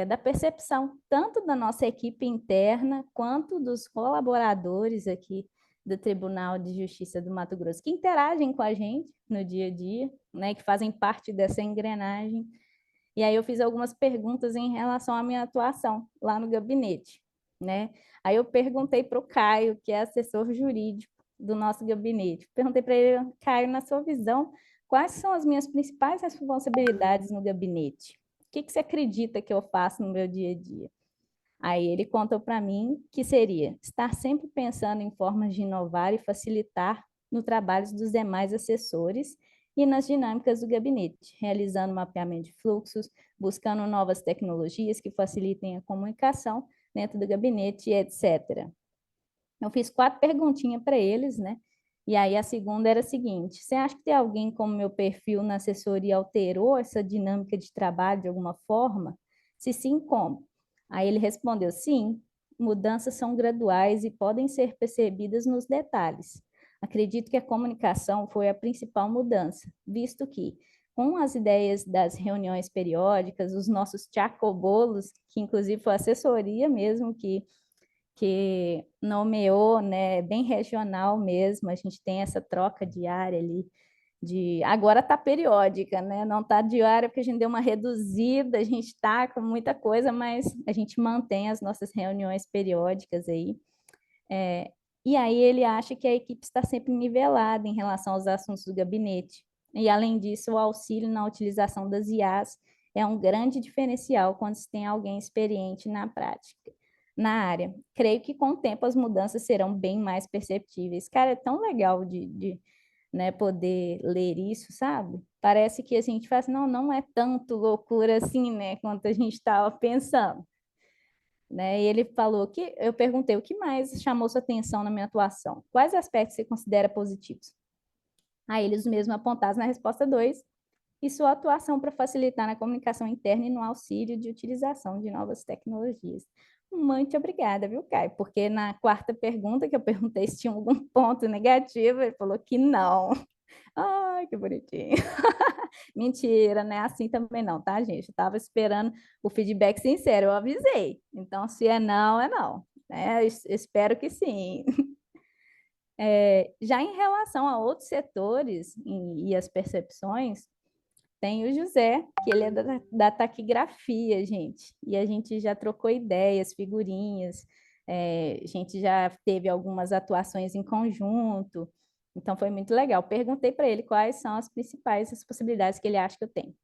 da percepção, tanto da nossa equipe interna, quanto dos colaboradores aqui do Tribunal de Justiça do Mato Grosso, que interagem com a gente no dia a dia, né, que fazem parte dessa engrenagem. E aí eu fiz algumas perguntas em relação à minha atuação lá no gabinete, né? Aí eu perguntei para o Caio, que é assessor jurídico do nosso gabinete. Perguntei para ele, Caio, na sua visão, quais são as minhas principais responsabilidades no gabinete? O que você acredita que eu faço no meu dia a dia? Aí ele contou para mim que seria estar sempre pensando em formas de inovar e facilitar no trabalho dos demais assessores, e nas dinâmicas do gabinete, realizando mapeamento de fluxos, buscando novas tecnologias que facilitem a comunicação dentro do gabinete, etc. Eu fiz 4 perguntinhas para eles, né? E aí a segunda era a seguinte: você acha que tem alguém como meu perfil na assessoria alterou essa dinâmica de trabalho de alguma forma? Se sim, como? Aí ele respondeu: sim, mudanças são graduais e podem ser percebidas nos detalhes. Acredito que a comunicação foi a principal mudança, visto que, com as ideias das reuniões periódicas, os nossos chacobolos, que inclusive foi a assessoria mesmo que nomeou, né, bem regional mesmo, a gente tem essa troca diária ali, agora está periódica, né, não está diária porque a gente deu uma reduzida, a gente está com muita coisa, mas a gente mantém as nossas reuniões periódicas aí, e aí ele acha que a equipe está sempre nivelada em relação aos assuntos do gabinete, e além disso, o auxílio na utilização das IAs é um grande diferencial quando se tem alguém experiente na prática. Na área. Creio que com o tempo as mudanças serão bem mais perceptíveis. Cara, é tão legal né, poder ler isso, sabe? Parece que a gente fala assim, não é tanto loucura assim, né, quanto a gente estava pensando. Né? E ele falou que, eu perguntei, o que mais chamou sua atenção na minha atuação? Quais aspectos você considera positivos? Aí eles mesmos apontaram na resposta 2, e sua atuação para facilitar na comunicação interna e no auxílio de utilização de novas tecnologias. Muito obrigada, viu, Caio? Porque na 4ª pergunta que eu perguntei se tinha algum ponto negativo, ele falou que não. Ai, que bonitinho. Mentira, não é assim também não, tá, gente? Eu estava esperando o feedback sincero, eu avisei. Então, se é não, é não. Né? Espero que sim. Já em relação a outros setores e as percepções, tem o José, que ele é da taquigrafia, gente. E a gente já trocou ideias, figurinhas, a gente já teve algumas atuações em conjunto. Então, foi muito legal. Perguntei para ele quais são as principais possibilidades que ele acha que eu tenho.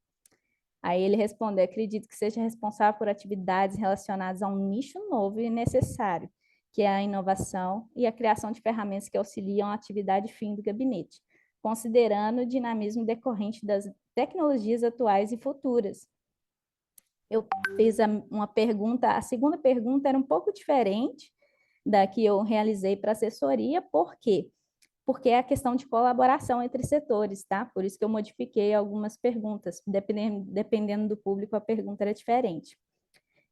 Aí ele respondeu: acredito que seja responsável por atividades relacionadas a um nicho novo e necessário, que é a inovação e a criação de ferramentas que auxiliam a atividade fim do gabinete, considerando o dinamismo decorrente das tecnologias atuais e futuras. Eu fiz uma pergunta, a segunda pergunta era um pouco diferente da que eu realizei para a assessoria, por quê? Porque é a questão de colaboração entre setores, tá? Por isso que eu modifiquei algumas perguntas, dependendo do público, a pergunta era diferente.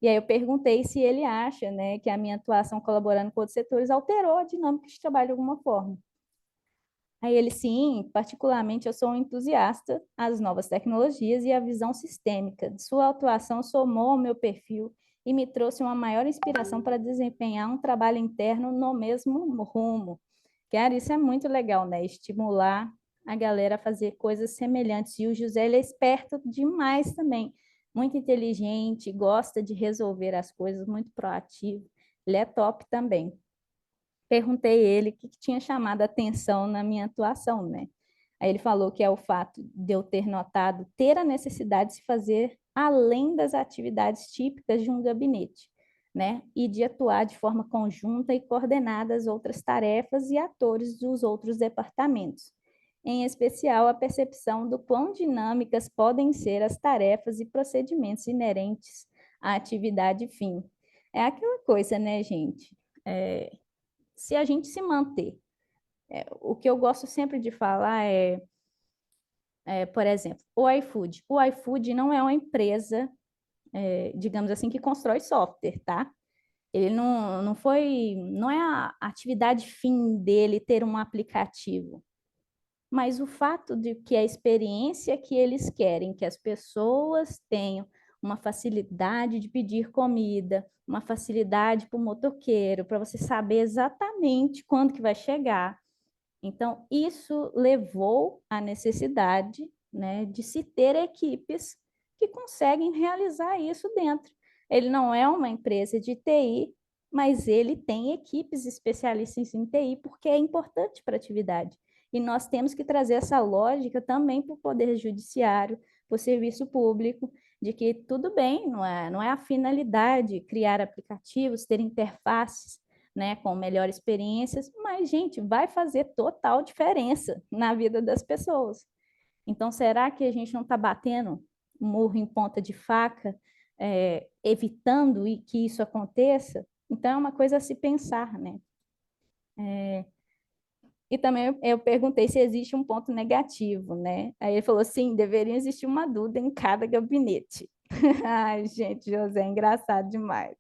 E aí eu perguntei se ele acha, né, que a minha atuação colaborando com outros setores alterou a dinâmica de trabalho de alguma forma. Aí ele, sim, particularmente eu sou um entusiasta às novas tecnologias e à visão sistêmica. Sua atuação somou ao meu perfil e me trouxe uma maior inspiração para desempenhar um trabalho interno no mesmo rumo. Cara, isso é muito legal, né? Estimular a galera a fazer coisas semelhantes. E o José, ele é esperto demais também. Muito inteligente, gosta de resolver as coisas, muito proativo. Ele é top também. Perguntei ele o que tinha chamado a atenção na minha atuação, né? Aí ele falou que é o fato de eu ter notado ter a necessidade de se fazer além das atividades típicas de um gabinete, né? E de atuar de forma conjunta e coordenada as outras tarefas e atores dos outros departamentos. Em especial, a percepção do quão dinâmicas podem ser as tarefas e procedimentos inerentes à atividade fim. É aquela coisa, né, gente? Se a gente se manter, o que eu gosto sempre de falar por exemplo, o iFood. O iFood não é uma empresa, digamos assim, que constrói software, tá? Ele não é a atividade fim dele ter um aplicativo, mas o fato de que a experiência que eles querem que as pessoas tenham uma facilidade de pedir comida, uma facilidade para o motoqueiro, para você saber exatamente quando que vai chegar. Então, isso levou à necessidade, né, de se ter equipes que conseguem realizar isso dentro. Ele não é uma empresa de TI, mas ele tem equipes especialistas em TI, porque é importante para a atividade. E nós temos que trazer essa lógica também para o Poder Judiciário, para o serviço público, de que tudo bem, não é a finalidade criar aplicativos, ter interfaces, né, com melhores experiências, mas, gente, vai fazer total diferença na vida das pessoas. Então, será que a gente não está batendo murro em ponta de faca, evitando que isso aconteça? Então, é uma coisa a se pensar, né? E também eu perguntei se existe um ponto negativo, né? Aí ele falou, sim, deveria existir uma Duda em cada gabinete. Ai, gente, José, é engraçado demais.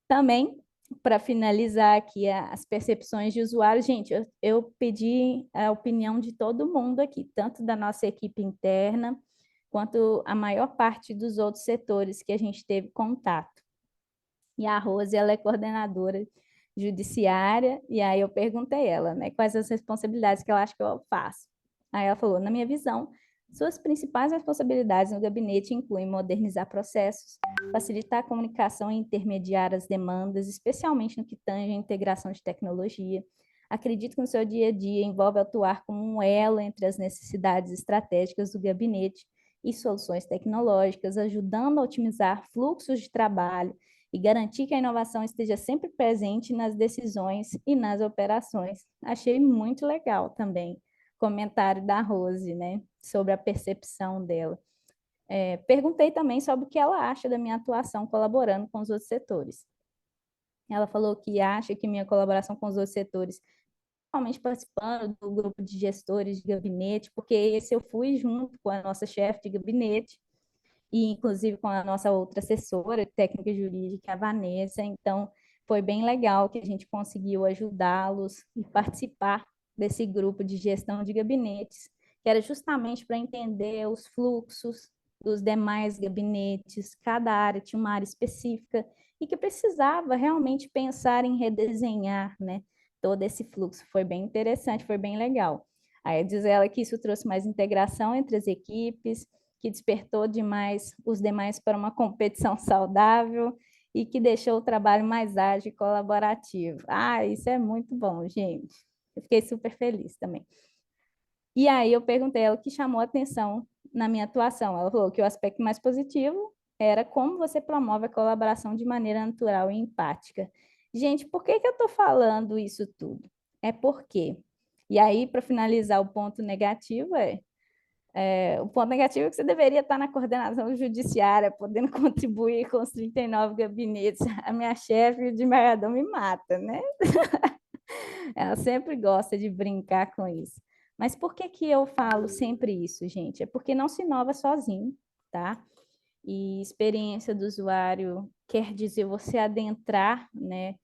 Também, para finalizar aqui as percepções de usuário, gente, eu pedi a opinião de todo mundo aqui, tanto da nossa equipe interna, quanto a maior parte dos outros setores que a gente teve contato. E a Rose, ela é coordenadora judiciária, e aí eu perguntei a ela, né, quais as responsabilidades que ela acha que eu faço. Aí ela falou, na minha visão, suas principais responsabilidades no gabinete incluem modernizar processos, facilitar a comunicação e intermediar as demandas, especialmente no que tange a integração de tecnologia. Acredito que no seu dia a dia envolve atuar como um elo entre as necessidades estratégicas do gabinete e soluções tecnológicas, ajudando a otimizar fluxos de trabalho e garantir que a inovação esteja sempre presente nas decisões e nas operações. Achei muito legal também o comentário da Rose, né, sobre a percepção dela. Perguntei também sobre o que ela acha da minha atuação colaborando com os outros setores. Ela falou que acha que minha colaboração com os outros setores, principalmente participando do grupo de gestores de gabinete, porque esse eu fui junto com a nossa chefe de gabinete, e inclusive com a nossa outra assessora técnica jurídica, a Vanessa. Então, foi bem legal que a gente conseguiu ajudá-los e participar desse grupo de gestão de gabinetes, que era justamente para entender os fluxos dos demais gabinetes, cada área tinha uma área específica, e que precisava realmente pensar em redesenhar, né, todo esse fluxo. Foi bem interessante, foi bem legal. Aí diz ela que isso trouxe mais integração entre as equipes, que despertou demais os demais para uma competição saudável e que deixou o trabalho mais ágil e colaborativo. Ah, isso é muito bom, gente. Eu fiquei super feliz também. E aí eu perguntei a ela o que chamou a atenção na minha atuação. Ela falou que o aspecto mais positivo era como você promove a colaboração de maneira natural e empática. Gente, por que eu estou falando isso tudo? É porque. E aí, para finalizar, o ponto negativo o ponto negativo é que você deveria estar na coordenação judiciária, podendo contribuir com os 39 gabinetes. A minha chefe, o desembargador, me mata, né? Ela sempre gosta de brincar com isso. Mas por que eu falo sempre isso, gente? É porque não se inova sozinho, tá? E experiência do usuário quer dizer você adentrar, né,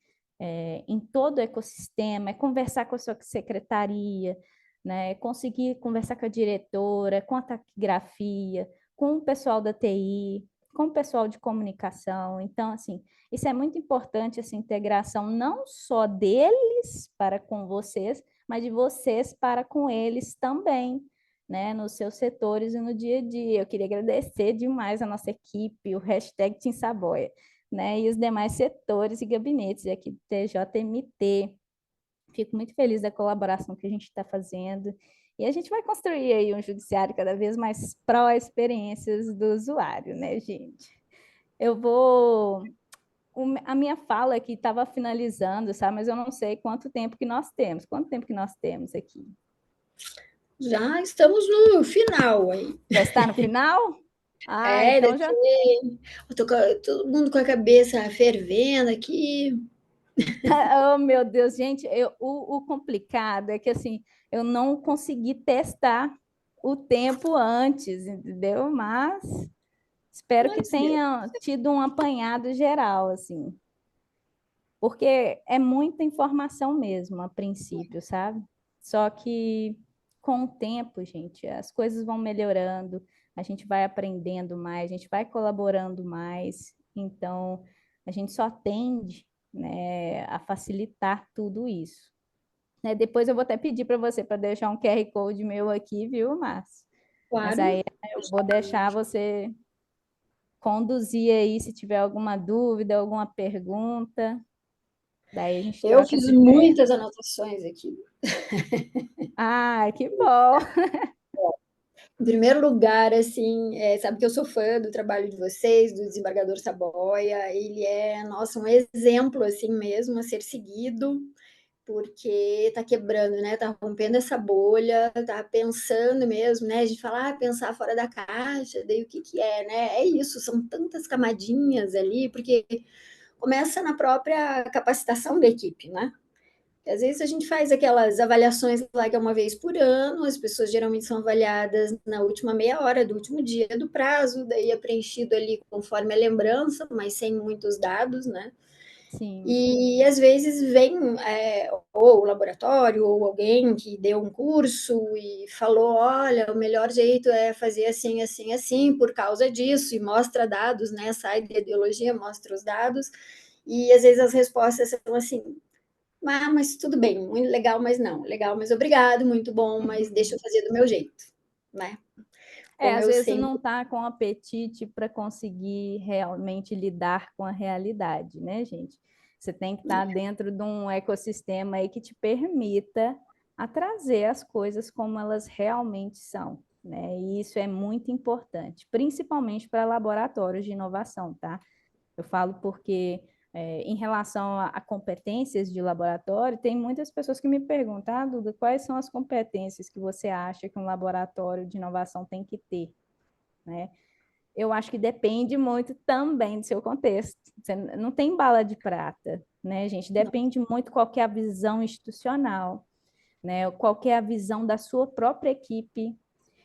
em todo o ecossistema, é conversar com a sua secretaria, né, conseguir conversar com a diretora, com a taquigrafia, com o pessoal da TI, com o pessoal de comunicação. Então, assim, isso é muito importante, essa integração não só deles para com vocês, mas de vocês para com eles também, né, nos seus setores e no dia a dia. Eu queria agradecer demais a nossa equipe, o hashtag Team Saboia, né, e os demais setores e gabinetes aqui do TJMT. Fico muito feliz da colaboração que a gente está fazendo. E a gente vai construir aí um judiciário cada vez mais pró-experiências do usuário, né, gente? Eu vou... A minha fala aqui estava finalizando, sabe? Mas eu não sei quanto tempo que nós temos. Quanto tempo que nós temos aqui? Já estamos no final aí. Já está no final? Então já... Eu tô com todo mundo com a cabeça fervendo aqui. Oh, meu Deus, gente, o complicado é que, assim, eu não consegui testar o tempo antes, entendeu? Mas espero que tenha tido um apanhado geral, assim. Porque é muita informação mesmo, a princípio, sabe? Só que com o tempo, gente, as coisas vão melhorando, a gente vai aprendendo mais, a gente vai colaborando mais, então a gente só tende, né, a facilitar tudo isso. Né, depois eu vou até pedir para você para deixar um QR Code meu aqui, viu, Márcio? Claro. Mas aí eu vou deixar você conduzir aí se tiver alguma dúvida, alguma pergunta. Daí a gente Eu fiz muitas anotações aqui. Ah, que bom! Em primeiro lugar, assim, sabe que eu sou fã do trabalho de vocês, do desembargador Saboia. Ele é, nossa, um exemplo, assim mesmo, a ser seguido. porque está quebrando, né? Está rompendo essa bolha, está pensando mesmo, né? A gente fala, pensar fora da caixa, daí o que que é, né? É isso, são tantas camadinhas ali, porque começa na própria capacitação da equipe, né? Às vezes a gente faz aquelas avaliações lá que é uma vez por ano, as pessoas geralmente são avaliadas na última meia hora do último dia do prazo, daí é preenchido ali conforme a lembrança, mas sem muitos dados, né? Sim. E às vezes vem ou o laboratório ou alguém que deu um curso e falou, olha, o melhor jeito é fazer assim, assim, assim, por causa disso, e mostra dados, né? Sai da ideologia, mostra os dados, e às vezes as respostas são assim, mas tudo bem, muito legal, mas não, legal, mas obrigado, muito bom, mas deixa eu fazer do meu jeito, né? Como Às eu vezes sempre... não está com apetite para conseguir realmente lidar com a realidade, né, gente? Você tem que estar dentro de um ecossistema aí que te permita a trazer as coisas como elas realmente são, né? E isso é muito importante, principalmente para laboratórios de inovação, tá? Eu falo porque, em relação a competências de laboratório, tem muitas pessoas que me perguntam, Duda, quais são as competências que você acha que um laboratório de inovação tem que ter, né? Eu acho que depende muito também do seu contexto. Você não tem bala de prata, né, gente? Depende muito qual que é a visão institucional, né? Qual que é a visão da sua própria equipe.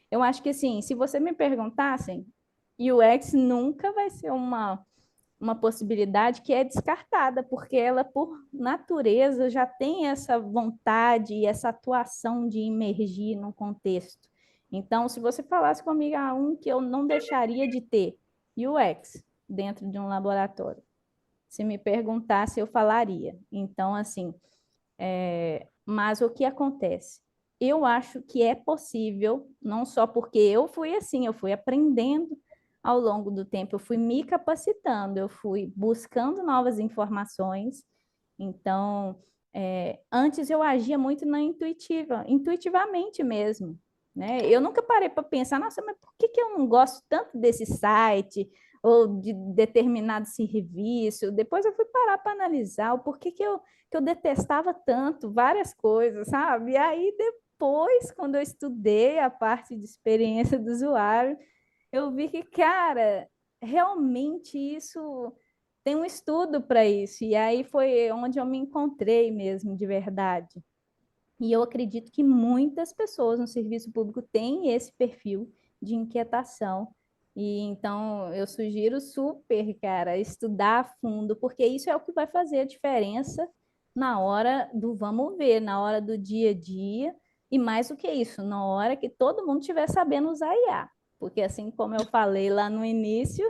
Eu acho que, assim, se você me perguntassem, UX nunca vai ser uma possibilidade que é descartada, porque ela, por natureza, já tem essa vontade e essa atuação de imergir no contexto. Então, se você falasse comigo, um que eu não deixaria de ter, UX, dentro de um laboratório. Se me perguntasse, eu falaria. Então, assim, mas o que acontece? Eu acho que é possível, não só porque eu fui assim, eu fui aprendendo ao longo do tempo, eu fui me capacitando, eu fui buscando novas informações. Então, antes eu agia muito na intuitivamente mesmo, né? Eu nunca parei para pensar, nossa, mas por que que eu não gosto tanto desse site ou de determinado serviço? Depois eu fui parar para analisar o porquê que eu detestava tanto várias coisas, sabe? E aí depois, quando eu estudei a parte de experiência do usuário, eu vi que, cara, realmente isso tem um estudo para isso. E aí foi onde eu me encontrei mesmo, de verdade. E eu acredito que muitas pessoas no serviço público têm esse perfil de inquietação. E então eu sugiro super, cara, estudar a fundo, porque isso é o que vai fazer a diferença na hora do vamos ver, na hora do dia a dia, e mais do que isso, na hora que todo mundo estiver sabendo usar IA. Porque assim como eu falei lá no início,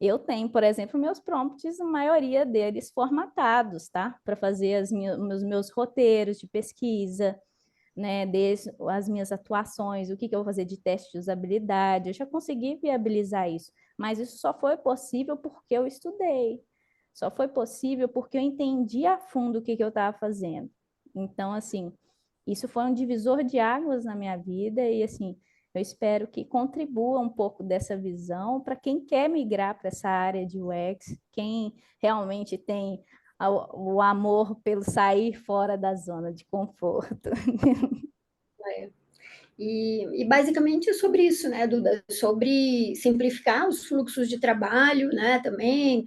eu tenho, por exemplo, meus prompts, a maioria deles formatados, tá? Para fazer os meus roteiros de pesquisa, né? Desde as minhas atuações, o que eu vou fazer de teste de usabilidade. Eu já consegui viabilizar isso, mas isso só foi possível porque eu estudei. Só foi possível porque eu entendi a fundo o que eu estava fazendo. Então, assim, isso foi um divisor de águas na minha vida e, assim, eu espero que contribua um pouco dessa visão para quem quer migrar para essa área de UX, quem realmente tem o amor pelo sair fora da zona de conforto. E basicamente é sobre isso, né, Duda? Sobre simplificar os fluxos de trabalho, né, também,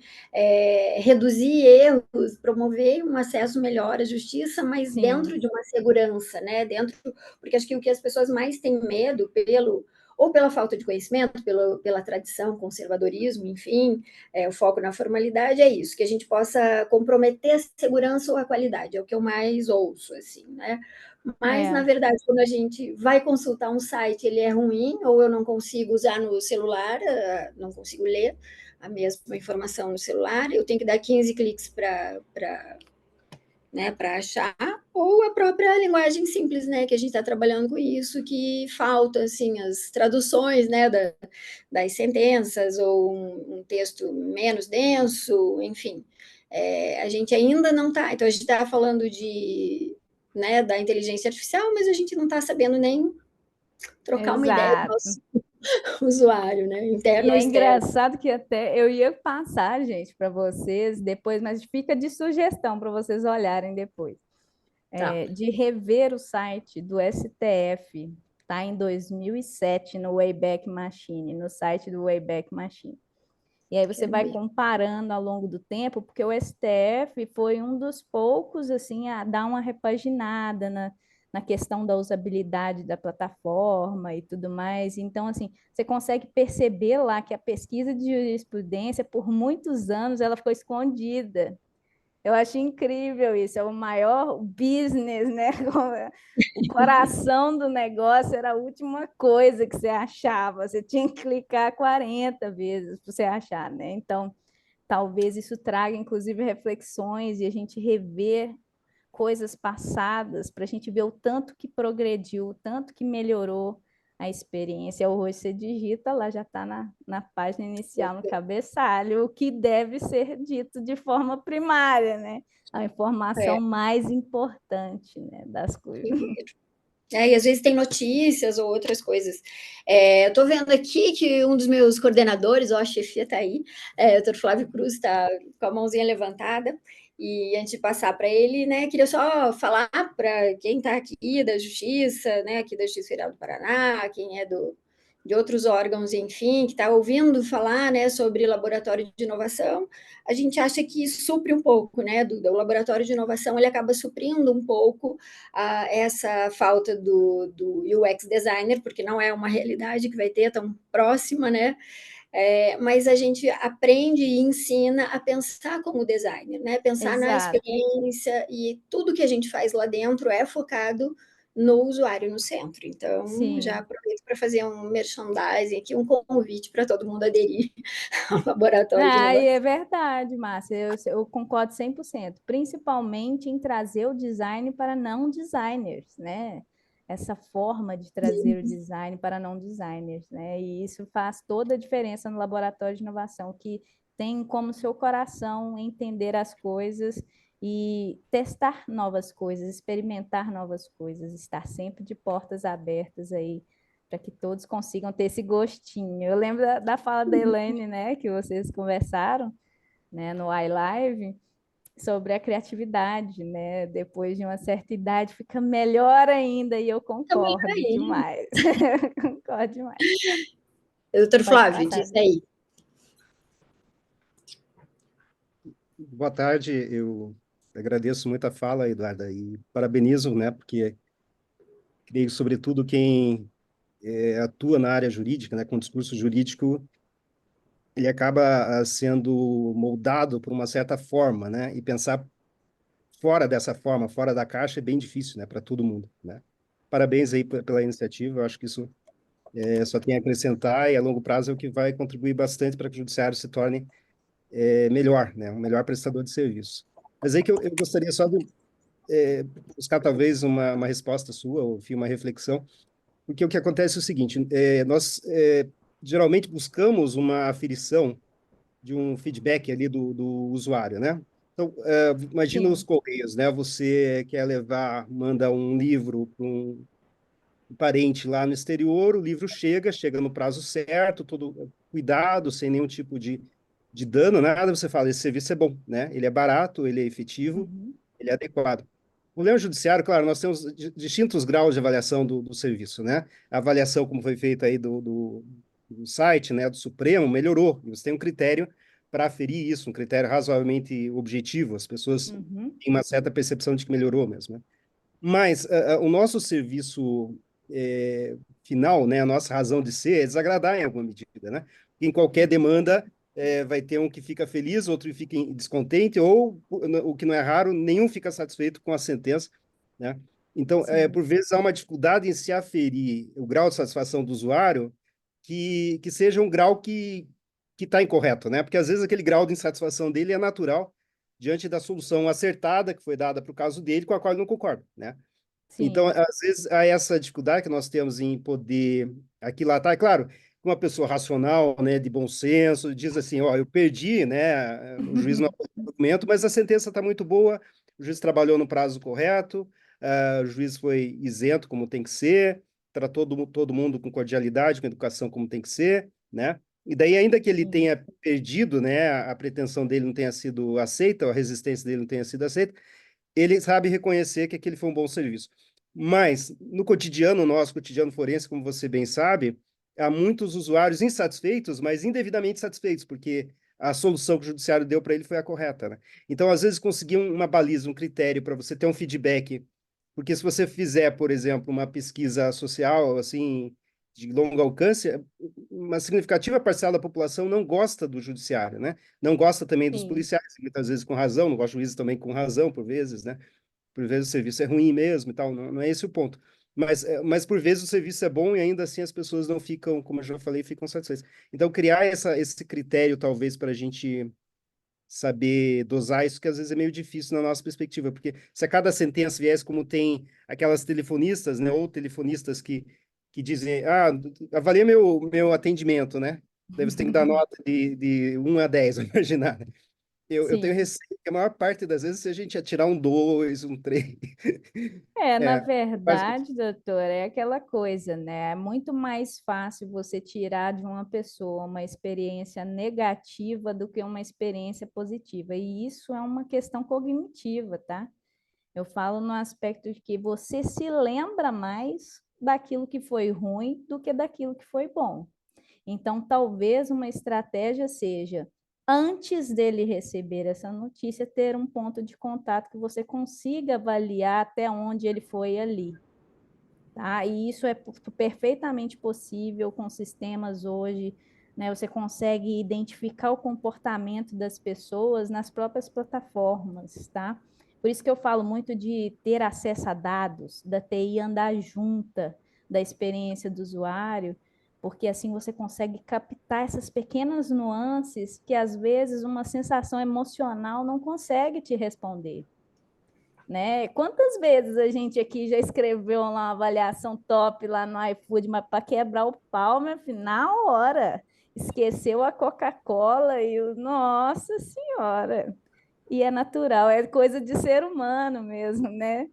reduzir erros, promover um acesso melhor à justiça, mas Sim. dentro de uma segurança, né? Porque acho que o que as pessoas mais têm medo ou pela falta de conhecimento, pela tradição, conservadorismo, enfim, o foco na formalidade é isso, que a gente possa comprometer a segurança ou a qualidade, é o que eu mais ouço, assim, né? Mas, na verdade, quando a gente vai consultar um site, ele é ruim, ou eu não consigo usar no celular, não consigo ler a mesma informação no celular, eu tenho que dar 15 cliques para achar, ou a própria linguagem simples, né, que a gente está trabalhando com isso, que falta, assim, as traduções, né, das sentenças, ou um texto menos denso, enfim. A gente ainda não está... Então, a gente está falando né, da inteligência artificial, mas a gente não está sabendo nem trocar uma ideia do nosso usuário, né, interno e ou externo. Engraçado que até eu ia passar, gente, para vocês depois, mas fica de sugestão para vocês olharem depois. Tá. de rever o site do STF, tá em 2007 no Wayback Machine, no site do Wayback Machine. E aí você vai comparando ao longo do tempo, porque o STF foi um dos poucos assim a dar uma repaginada na questão da usabilidade da plataforma e tudo mais. Então, assim, você consegue perceber lá que a pesquisa de jurisprudência, por muitos anos, ela ficou escondida. Eu acho incrível isso, é o maior business, né? O coração do negócio era a última coisa que você achava, você tinha que clicar 40 vezes para você achar, né? Então, talvez isso traga, inclusive, reflexões e a gente rever coisas passadas para a gente ver o tanto que progrediu, o tanto que melhorou a experiência. Hoje você digita, lá já está na página inicial, no cabeçalho, o que deve ser dito de forma primária, né? A informação mais importante, né, das coisas. E às vezes tem notícias ou outras coisas. Eu estou vendo aqui que um dos meus coordenadores, ó, a chefia está aí, o doutor Flávio Cruz, está com a mãozinha levantada, e antes de passar para ele, né, queria só falar para quem está aqui da Justiça, né, aqui da Justiça Federal do Paraná, quem é de outros órgãos, enfim, que está ouvindo falar, né, sobre laboratório de inovação, a gente acha que isso supre um pouco, né, do laboratório de inovação, ele acaba suprindo um pouco essa falta do UX designer, porque não é uma realidade que vai ter tão próxima, né? Mas a gente aprende e ensina a pensar como designer, né? Pensar na experiência, e tudo que a gente faz lá dentro é focado no usuário no centro. Então, já aproveito para fazer um merchandising aqui, um convite para todo mundo aderir ao laboratório de inovação. É verdade, Márcia, eu concordo 100%, principalmente em trazer o design para não designers, né? Essa forma de trazer o design para não designers, né? E isso faz toda a diferença no laboratório de inovação, que tem como seu coração entender as coisas e testar novas coisas, experimentar novas coisas, estar sempre de portas abertas aí para que todos consigam ter esse gostinho. Eu lembro da fala da Elaine, né, que vocês conversaram, né, no iLive, sobre a criatividade, né? Depois de uma certa idade fica melhor ainda, e eu concordo demais. Concordo demais. Doutor Flávio, diz aí. Boa tarde, eu agradeço muito a fala, Eduarda, e parabenizo, né, porque creio, sobretudo, quem atua na área jurídica, né, com discurso jurídico, ele acaba sendo moldado por uma certa forma, né, e pensar fora dessa forma, fora da caixa, é bem difícil, né, para todo mundo, né. Parabéns aí pela iniciativa, eu acho que isso só tem a acrescentar, e a longo prazo é o que vai contribuir bastante para que o judiciário se torne melhor, né, um melhor prestador de serviço. Mas aí que eu gostaria só de buscar talvez uma resposta sua, ou enfim, uma reflexão, porque o que acontece é o seguinte, nós geralmente buscamos uma aferição de um feedback ali do usuário, né? Então, imagina os correios, né? Você quer manda um livro para um parente lá no exterior, o livro chega no prazo certo, todo cuidado, sem nenhum tipo de dano, nada, você fala, esse serviço é bom, né? Ele é barato, ele é efetivo, ele é adequado. O Leão Judiciário, claro, nós temos distintos graus de avaliação do serviço, né? A avaliação, como foi feita aí do site, né, do Supremo, melhorou. E você tem um critério para aferir isso, um critério razoavelmente objetivo. As pessoas têm uma certa percepção de que melhorou mesmo, né? Mas o nosso serviço final, né, a nossa razão de ser é desagradar em alguma medida, né? Em qualquer demanda vai ter um que fica feliz, outro que fica descontente, ou, o que não é raro, nenhum fica satisfeito com a sentença, né? Então, por vezes, há uma dificuldade em se aferir o grau de satisfação do usuário que seja um grau que está incorreto, né? Porque, às vezes, aquele grau de insatisfação dele é natural diante da solução acertada que foi dada para o caso dele, com a qual ele não concorda, né? Então, às vezes, há essa dificuldade que nós temos em poder aquilatar. É claro, uma pessoa racional, né, de bom senso, diz assim, ó, eu perdi, né, o juiz não apoiou o documento, mas a sentença está muito boa, o juiz trabalhou no prazo correto, o juiz foi isento como tem que ser, tratou todo mundo com cordialidade, com educação como tem que ser, né? E daí, ainda que ele tenha perdido, né, a pretensão dele não tenha sido aceita, a resistência dele não tenha sido aceita, ele sabe reconhecer que aquele foi um bom serviço. Mas, no cotidiano nosso, cotidiano forense, como você bem sabe, há muitos usuários insatisfeitos, mas indevidamente satisfeitos, porque a solução que o judiciário deu para ele foi a correta, né? Então, às vezes, conseguir uma baliza, um critério para você ter um feedback, porque se você fizer, por exemplo, uma pesquisa social, assim, de longo alcance, uma significativa parcela da população não gosta do judiciário, né? Não gosta também dos Sim. policiais, muitas vezes com razão, não gosta de juízes também com razão, por vezes, né? Por vezes o serviço é ruim mesmo e tal, não é esse o ponto. Mas por vezes o serviço é bom e ainda assim as pessoas não ficam, como eu já falei, ficam satisfeitas. Então, criar esse critério, talvez, para a gente saber dosar isso, que às vezes é meio difícil na nossa perspectiva, porque se a cada sentença viesse como tem aquelas telefonistas, né, ou telefonistas que dizem, avalia meu atendimento, né? Daí você tem que dar nota de 1 a 10, vou imaginar, né? Eu tenho Sim. receio que a maior parte das vezes, se a gente atirar um 2, um 3. Na Mas, verdade, doutor, é aquela coisa, né? É muito mais fácil você tirar de uma pessoa uma experiência negativa do que uma experiência positiva. E isso é uma questão cognitiva, tá? Eu falo no aspecto de que você se lembra mais daquilo que foi ruim do que daquilo que foi bom. Então, talvez uma estratégia seja, antes dele receber essa notícia, ter um ponto de contato que você consiga avaliar até onde ele foi ali. Tá? E isso é perfeitamente possível com sistemas hoje, né? Você consegue identificar o comportamento das pessoas nas próprias plataformas, tá? Por isso que eu falo muito de ter acesso a dados, da TI andar junta da experiência do usuário, porque assim você consegue captar essas pequenas nuances que às vezes uma sensação emocional não consegue te responder. Né? Quantas vezes a gente aqui já escreveu uma avaliação top lá no iFood, mas para quebrar o pau, meu filho, na hora, esqueceu a Coca-Cola e o Nossa Senhora. E é natural, é coisa de ser humano mesmo, né?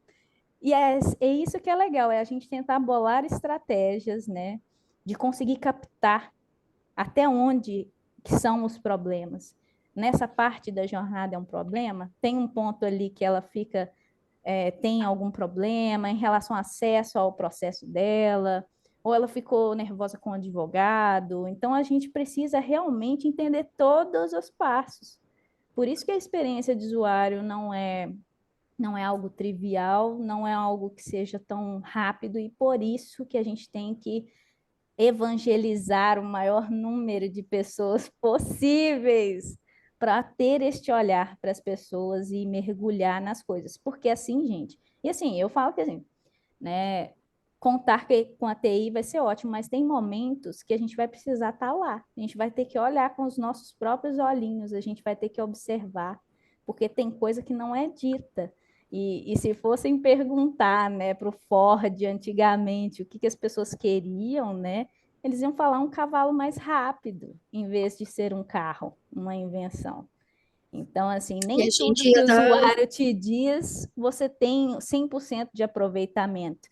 E é isso que é legal, é a gente tentar bolar estratégias, né? De conseguir captar até onde que são os problemas. Nessa parte da jornada é um problema, tem um ponto ali que ela fica tem algum problema em relação ao acesso ao processo dela, ou ela ficou nervosa com o advogado. Então, a gente precisa realmente entender todos os passos. Por isso que a experiência de usuário não é algo trivial, não é algo que seja tão rápido, e por isso que a gente tem que evangelizar o maior número de pessoas possíveis para ter este olhar para as pessoas e mergulhar nas coisas. Porque assim, gente, e assim, eu falo que assim, né, contar com a TI vai ser ótimo, mas tem momentos que a gente vai precisar estar lá. A gente vai ter que olhar com os nossos próprios olhinhos, a gente vai ter que observar, porque tem coisa que não é dita. E se fossem perguntar, né, para o Ford antigamente o que as pessoas queriam, né, eles iam falar um cavalo mais rápido, em vez de ser um carro, uma invenção. Então, assim, nem tudo que o usuário te diz, você tem 100% de aproveitamento.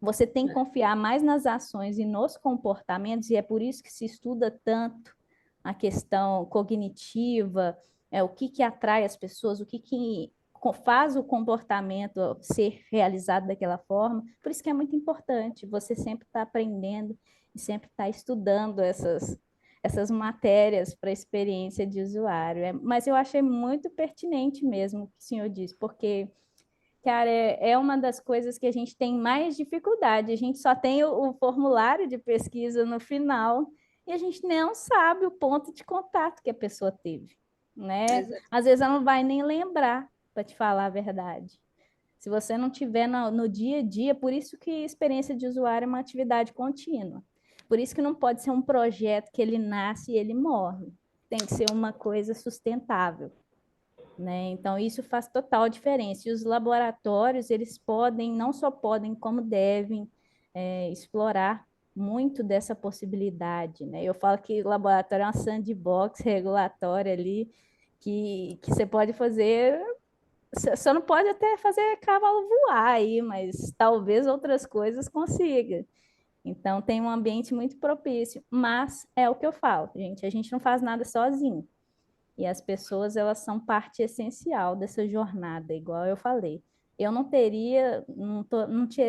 Você tem que confiar mais nas ações e nos comportamentos, e é por isso que se estuda tanto a questão cognitiva, o que atrai as pessoas, o que faz o comportamento ser realizado daquela forma. Por isso que é muito importante você sempre estar aprendendo e sempre estar estudando essas matérias para a experiência de usuário. Mas eu achei muito pertinente mesmo o que o senhor disse, porque, cara, é uma das coisas que a gente tem mais dificuldade. A gente só tem o formulário de pesquisa no final e a gente não sabe o ponto de contato que a pessoa teve, né? Às vezes ela não vai nem lembrar, para te falar a verdade. Se você não tiver no dia a dia, por isso que a experiência de usuário é uma atividade contínua. Por isso que não pode ser um projeto que ele nasce e ele morre. Tem que ser uma coisa sustentável, né? Então, isso faz total diferença. E os laboratórios, eles podem, não só podem, como devem explorar muito dessa possibilidade, né? Eu falo que o laboratório é uma sandbox regulatória ali, que você pode fazer. Você não pode até fazer cavalo voar aí, mas talvez outras coisas consiga. Então, tem um ambiente muito propício, mas é o que eu falo, gente, a gente não faz nada sozinho. E as pessoas, elas são parte essencial dessa jornada, igual eu falei. eu não teria,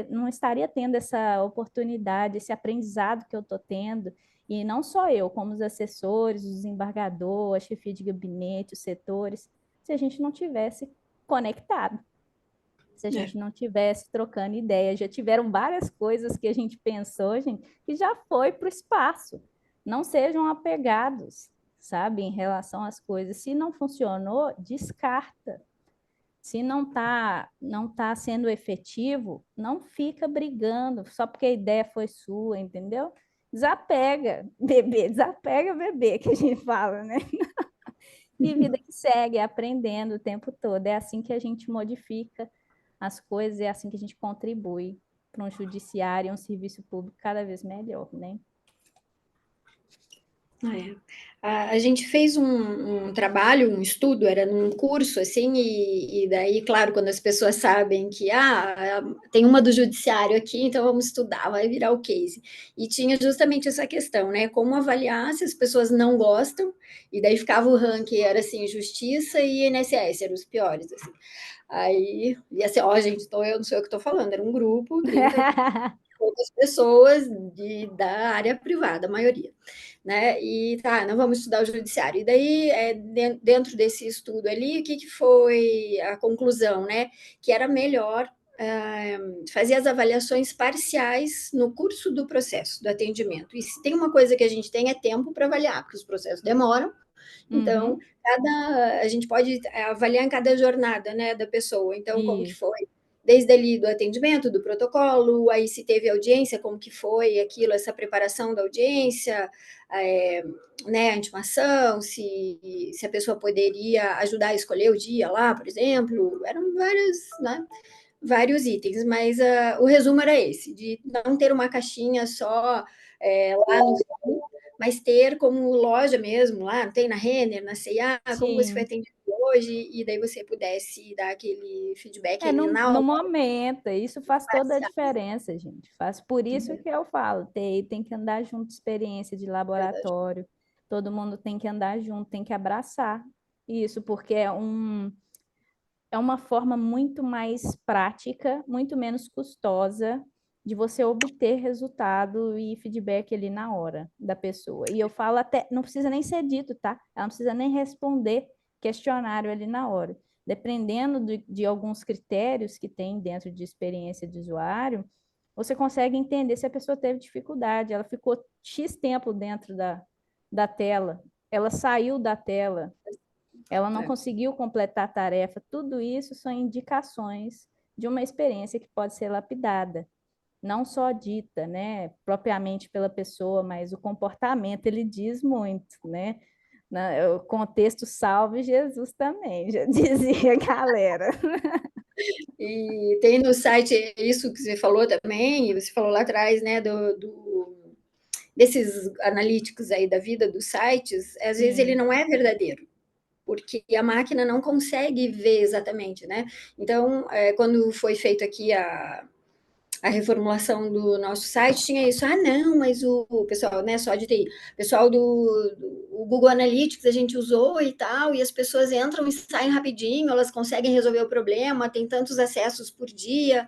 não estaria tendo essa oportunidade, esse aprendizado que eu estou tendo, e não só eu, como os assessores, o desembargador, a chefia de gabinete, os setores, se a gente não tivesse conectado, se a gente não tivesse trocando ideia. Já tiveram várias coisas que a gente pensou, gente, que já foi para o espaço. Não sejam apegados, sabe, em relação às coisas. Se não funcionou, descarta. Se não tá sendo efetivo, não fica brigando só porque a ideia foi sua, entendeu? Desapega, bebê, que a gente fala, né? E vida que segue, aprendendo o tempo todo. É assim que a gente modifica as coisas, é assim que a gente contribui para um judiciário, um serviço público cada vez melhor, né? A gente fez um trabalho, um estudo, era num curso, assim, e daí, claro, quando as pessoas sabem que tem uma do judiciário aqui, então vamos estudar, vai virar o case. E tinha justamente essa questão, né? Como avaliar se as pessoas não gostam, e daí ficava o ranking, era assim, Justiça e INSS, eram os piores, assim. Aí ia ser, gente, então eu não sei o que estou falando, era um grupo, 30 outras pessoas da área privada, a maioria, né? E não vamos estudar o judiciário. E daí, dentro desse estudo ali, o que foi a conclusão, né? Que era melhor fazer as avaliações parciais no curso do processo, do atendimento. E se tem uma coisa que a gente tem, é tempo para avaliar, porque os processos demoram. Então, a gente pode avaliar em cada jornada, né, da pessoa. Então, como que foi? Desde ali do atendimento, do protocolo, aí se teve audiência, como que foi aquilo, essa preparação da audiência, né, a intimação, se a pessoa poderia ajudar a escolher o dia lá, por exemplo, eram vários itens, mas o resumo era esse, de não ter uma caixinha só lá no fundo, mas ter como loja mesmo, lá tem na Renner, na C&A, como você foi atendido hoje, e daí você pudesse dar aquele feedback ali no momento, isso faz toda a diferença, gente. Por isso que eu falo, tem que andar junto, experiência de laboratório, todo mundo tem que andar junto, tem que abraçar isso, porque é uma forma muito mais prática, muito menos custosa de você obter resultado e feedback ali na hora da pessoa. E eu falo até, não precisa nem ser dito, tá? Ela não precisa nem responder questionário ali na hora. Dependendo de alguns critérios que tem dentro de experiência de usuário, você consegue entender se a pessoa teve dificuldade, ela ficou X tempo dentro da tela, ela saiu da tela, ela não conseguiu completar a tarefa. Tudo isso são indicações de uma experiência que pode ser lapidada, não só dita, né, propriamente pela pessoa, mas o comportamento, ele diz muito, né? O contexto salve Jesus também, já dizia a galera. E tem no site isso que você falou também, e você falou lá atrás, né, desses analíticos aí da vida dos sites, às vezes ele não é verdadeiro, porque a máquina não consegue ver exatamente, né? Então, quando foi feito aqui a reformulação do nosso site, tinha isso, não, mas o pessoal, né, só de TI, o pessoal do Google Analytics a gente usou e tal, e as pessoas entram e saem rapidinho, elas conseguem resolver o problema, tem tantos acessos por dia.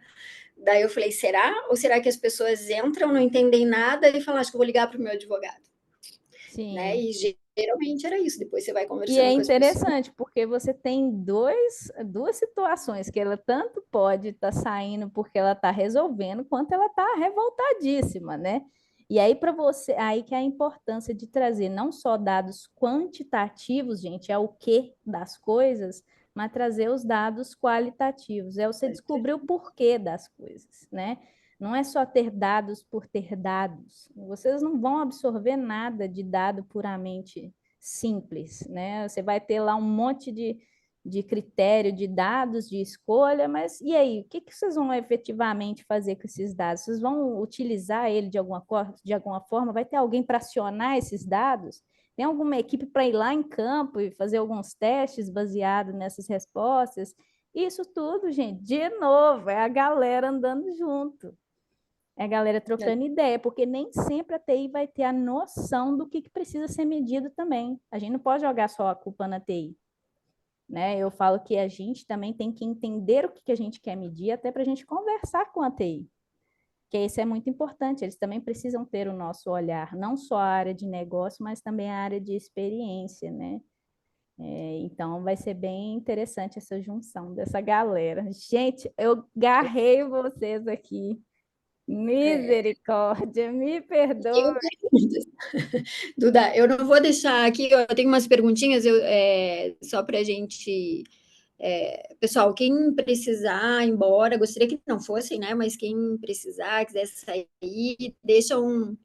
Daí eu falei, será? Ou será que as pessoas entram, não entendem nada e falam, acho que eu vou ligar para o meu advogado? Sim. Né? E geralmente era isso, depois você vai conversando com as pessoas. E é interessante, porque você tem duas situações, que ela tanto pode estar saindo porque ela está resolvendo, quanto ela está revoltadíssima, né? E aí, para você, aí que é a importância de trazer não só dados quantitativos, gente, é o que das coisas, mas trazer os dados qualitativos, é você descobrir o porquê das coisas, né? Não é só ter dados por ter dados. Vocês não vão absorver nada de dado puramente simples, né? Você vai ter lá um monte de critério, de dados, de escolha, mas e aí? O que vocês vão efetivamente fazer com esses dados? Vocês vão utilizar ele de alguma forma? Vai ter alguém para acionar esses dados? Tem alguma equipe para ir lá em campo e fazer alguns testes baseados nessas respostas? Isso tudo, gente, de novo, é a galera andando junto. É a galera trocando ideia, porque nem sempre a TI vai ter a noção do que precisa ser medido também. A gente não pode jogar só a culpa na TI. né? Eu falo que a gente também tem que entender o que a gente quer medir, até para a gente conversar com a TI, que isso é muito importante. Eles também precisam ter o nosso olhar, não só a área de negócio, mas também a área de experiência, né? Então, vai ser bem interessante essa junção dessa galera. Gente, eu garrei vocês aqui. Misericórdia, me perdoe. Duda, eu não vou deixar aqui, eu tenho umas perguntinhas só para a gente. Pessoal, quem precisar ir embora, gostaria que não fossem, né? Mas quem precisar, quiser sair, deixa um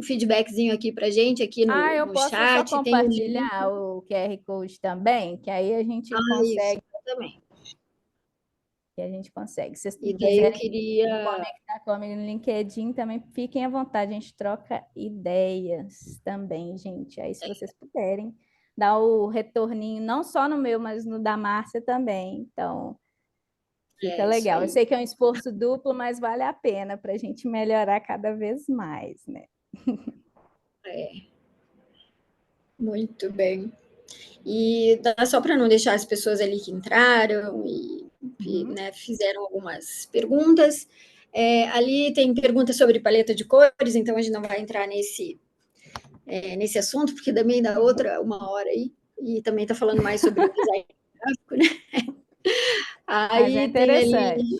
feedbackzinho aqui para a gente, aqui Eu no posso chat. só compartilhar o QR Code também, que aí a gente consegue. Isso, também. Que a gente consegue. Se vocês E daí eu quiserem queria conectar comigo no LinkedIn, também fiquem à vontade, a gente troca ideias também, gente. Aí, se vocês puderem, dar o retorninho, não só no meu, mas no da Márcia também. Então, fica legal. Eu sei que é um esforço duplo, mas vale a pena para a gente melhorar cada vez mais, né? Muito bem. E só para não deixar as pessoas ali que entraram né, fizeram algumas perguntas. Ali tem perguntas sobre paleta de cores, então a gente não vai entrar nesse assunto, porque também dá outra 1 hora aí, e também está falando mais sobre o design gráfico, né? Aí tem ali,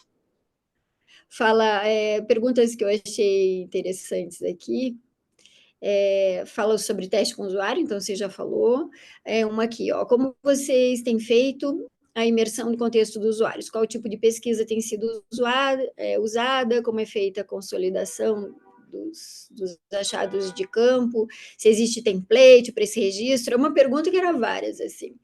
perguntas que eu achei interessantes aqui. Fala sobre teste com o usuário, então você já falou. Uma aqui, ó, como vocês têm feito a imersão no contexto dos usuários? Qual tipo de pesquisa tem sido usada? Como é feita a consolidação dos achados de campo? Se existe template para esse registro? É uma pergunta que era várias, assim.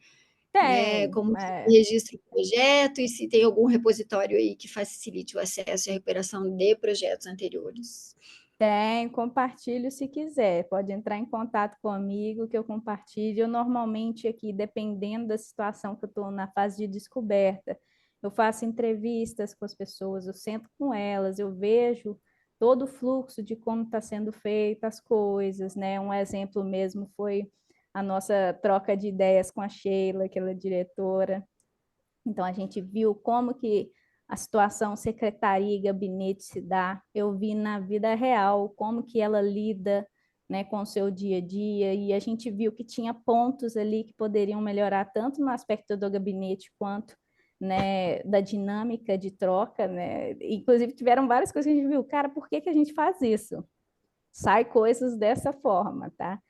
Né? Como se registra o projeto e se tem algum repositório aí que facilite o acesso e a recuperação de projetos anteriores. Tem, compartilho se quiser. Pode entrar em contato comigo que eu compartilho. Eu normalmente aqui, dependendo da situação que eu estou na fase de descoberta, eu faço entrevistas com as pessoas, eu sento com elas, eu vejo todo o fluxo de como está sendo feita as coisas, né? Um exemplo mesmo foi a nossa troca de ideias com a Sheila, aquela diretora. Então, a gente viu como que a situação secretaria e gabinete se dá. Eu vi na vida real como que ela lida, né, com o seu dia a dia, e a gente viu que tinha pontos ali que poderiam melhorar tanto no aspecto do gabinete quanto, né, da dinâmica de troca, né? Inclusive tiveram várias coisas que a gente viu, cara, por que a gente faz isso? Sai coisas dessa forma, tá?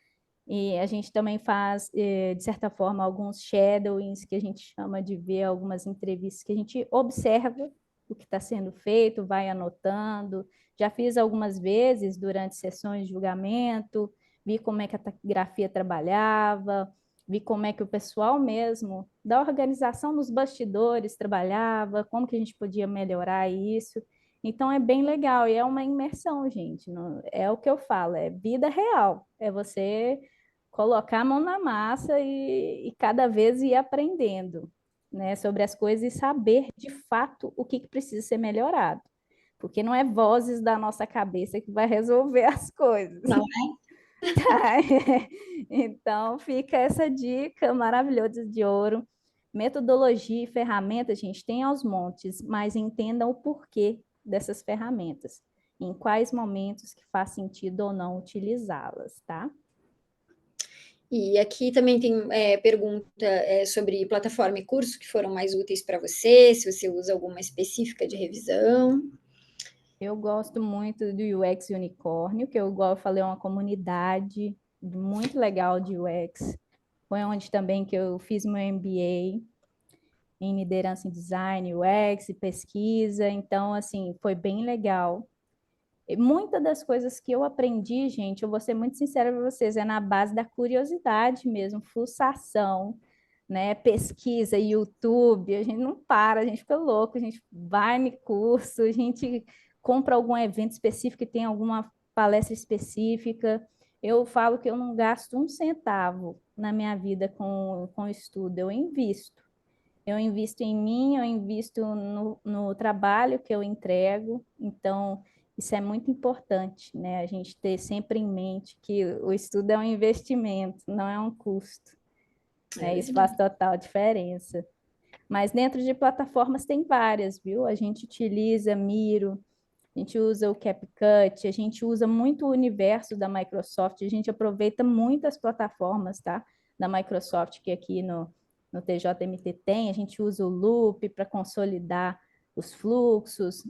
E a gente também faz, de certa forma, alguns shadowings, que a gente chama de ver algumas entrevistas, que a gente observa o que está sendo feito, vai anotando. Já fiz algumas vezes durante sessões de julgamento, vi como é que a taquigrafia trabalhava, vi como é que o pessoal mesmo da organização nos bastidores trabalhava, como que a gente podia melhorar isso. Então, é bem legal e é uma imersão, gente. É o que eu falo, é vida real. É você colocar a mão na massa e cada vez ir aprendendo, né, sobre as coisas e saber, de fato, o que precisa ser melhorado. Porque não é vozes da nossa cabeça que vai resolver as coisas. Não é? Então, fica essa dica maravilhosa de ouro. Metodologia e ferramentas, gente, tem aos montes, mas entendam o porquê dessas ferramentas, em quais momentos que faz sentido ou não utilizá-las, tá? E aqui também tem pergunta sobre plataforma e curso que foram mais úteis para você, se você usa alguma específica de revisão. Eu gosto muito do UX Unicórnio, que eu falei, é uma comunidade muito legal de UX. Foi onde também que eu fiz meu MBA em liderança em design, UX e pesquisa. Então, assim, foi bem legal. E muitas das coisas que eu aprendi, gente, eu vou ser muito sincera para vocês, é na base da curiosidade mesmo, fuçação, né? Pesquisa, YouTube, a gente não para, a gente fica louco, a gente vai no curso, a gente compra algum evento específico e tem alguma palestra específica. Eu falo que eu não gasto um centavo na minha vida com estudo, eu invisto. Eu invisto em mim, eu invisto no trabalho que eu entrego, então isso é muito importante, né? A gente ter sempre em mente que o estudo é um investimento, não é um custo. Isso faz total diferença. Mas dentro de plataformas tem várias, viu? A gente utiliza Miro, a gente usa o CapCut, a gente usa muito o universo da Microsoft, a gente aproveita muitas plataformas, tá? Da Microsoft que aqui no TJMT tem, a gente usa o Loop para consolidar os fluxos,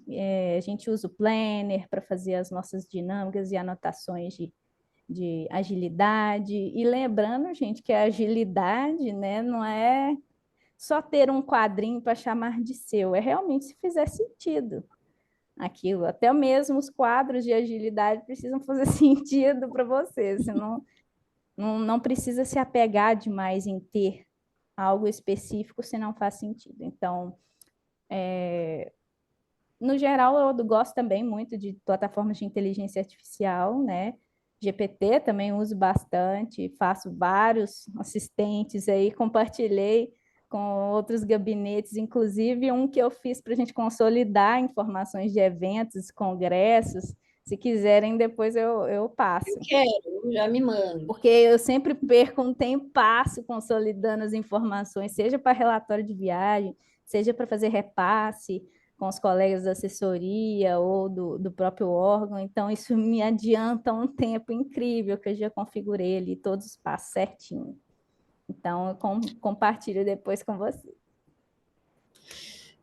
a gente usa o Planner para fazer as nossas dinâmicas e anotações de agilidade. E lembrando, gente, que a agilidade, né, não é só ter um quadrinho para chamar de seu, é realmente se fizer sentido aquilo. Até mesmo os quadros de agilidade precisam fazer sentido para você, senão não precisa se apegar demais em ter algo específico se não faz sentido. Então, no geral, eu gosto também muito de plataformas de inteligência artificial, né? GPT também uso bastante, faço vários assistentes aí, compartilhei com outros gabinetes, inclusive um que eu fiz para a gente consolidar informações de eventos, congressos. Se quiserem, depois eu passo. Eu quero, já me mando. Porque eu sempre perco um tempasso consolidando as informações, seja para relatório de viagem, seja para fazer repasse com os colegas da assessoria ou do próprio órgão. Então, isso me adianta um tempo incrível, que eu já configurei ali todos os passos certinho. Então, eu compartilho depois com você.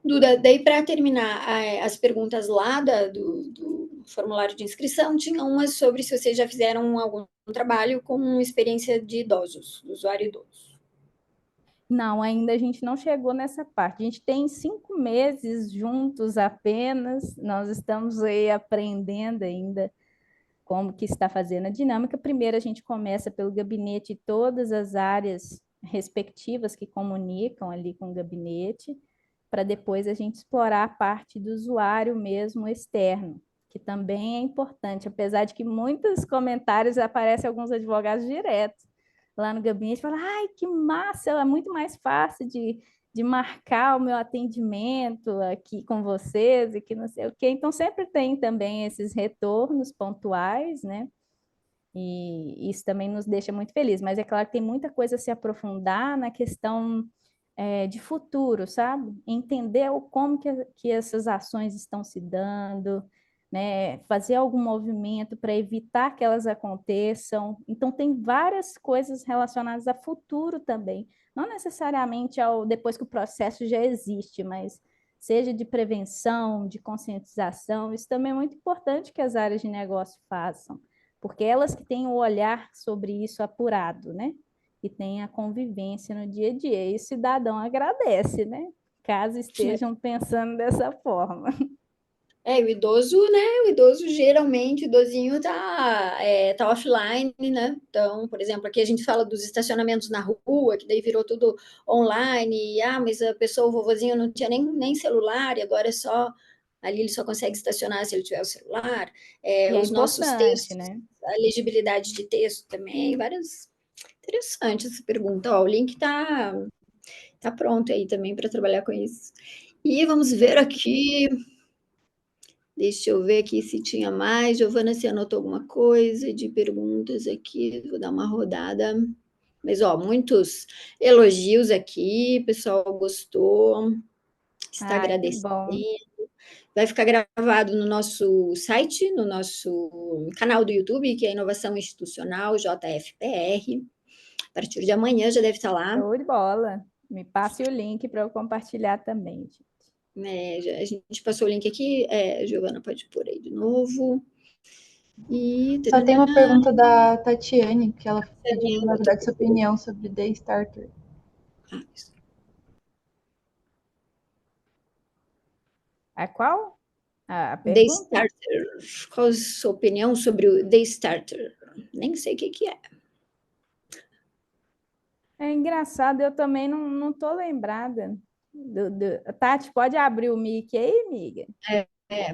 Duda, daí para terminar as perguntas lá do formulário de inscrição, tinha umas sobre se vocês já fizeram algum trabalho com experiência de idosos, do usuário idoso. Não, ainda a gente não chegou nessa parte. A gente tem 5 meses juntos apenas, nós estamos aí aprendendo ainda como que está fazendo a dinâmica. Primeiro a gente começa pelo gabinete e todas as áreas respectivas que comunicam ali com o gabinete, para depois a gente explorar a parte do usuário mesmo externo, que também é importante, apesar de que muitos comentários aparecem alguns advogados direto lá no gabinete, falam, ai, que massa, é muito mais fácil de marcar o meu atendimento aqui com vocês e que não sei o quê. Então, sempre tem também esses retornos pontuais, né? E isso também nos deixa muito felizes. Mas é claro que tem muita coisa a se aprofundar na questão de futuro, sabe? Entender como que essas ações estão se dando, né? Fazer algum movimento para evitar que elas aconteçam. Então, tem várias coisas relacionadas a futuro também. Não necessariamente depois que o processo já existe, mas seja de prevenção, de conscientização. Isso também é muito importante que as áreas de negócio façam, porque elas que têm o olhar sobre isso apurado, né? E tem a convivência no dia a dia. E o cidadão agradece, né? Caso estejam pensando dessa forma. O idoso, né? O idoso, geralmente, o idosinho tá offline, né? Então, por exemplo, aqui a gente fala dos estacionamentos na rua, que daí virou tudo online, mas a pessoa, o vovozinho não tinha nem celular, e agora é só, ali ele só consegue estacionar se ele tiver o celular. Os nossos textos, né? A legibilidade de texto também, várias... Interessante essa pergunta. Ó, o link tá pronto aí também para trabalhar com isso. E vamos ver aqui... Deixa eu ver aqui se tinha mais. Giovana, se anotou alguma coisa de perguntas aqui? Vou dar uma rodada. Mas, muitos elogios aqui. O pessoal gostou. Está agradecendo. Vai ficar gravado no nosso site, no nosso canal do YouTube, que é Inovação Institucional, JFPR. A partir de amanhã já deve estar lá. Show de bola. Me passe o link para eu compartilhar também, gente. A gente passou o link aqui, Giovana pode pôr aí de novo. Só tem uma pergunta da Tatiane, que ela pediu, na verdade, sua opinião sobre Daystarter. A qual? A pergunta? Daystarter. Qual a sua opinião sobre o Daystarter? Nem sei o que é. É engraçado, eu também não estou lembrada. Tati, pode abrir o mic aí, amiga?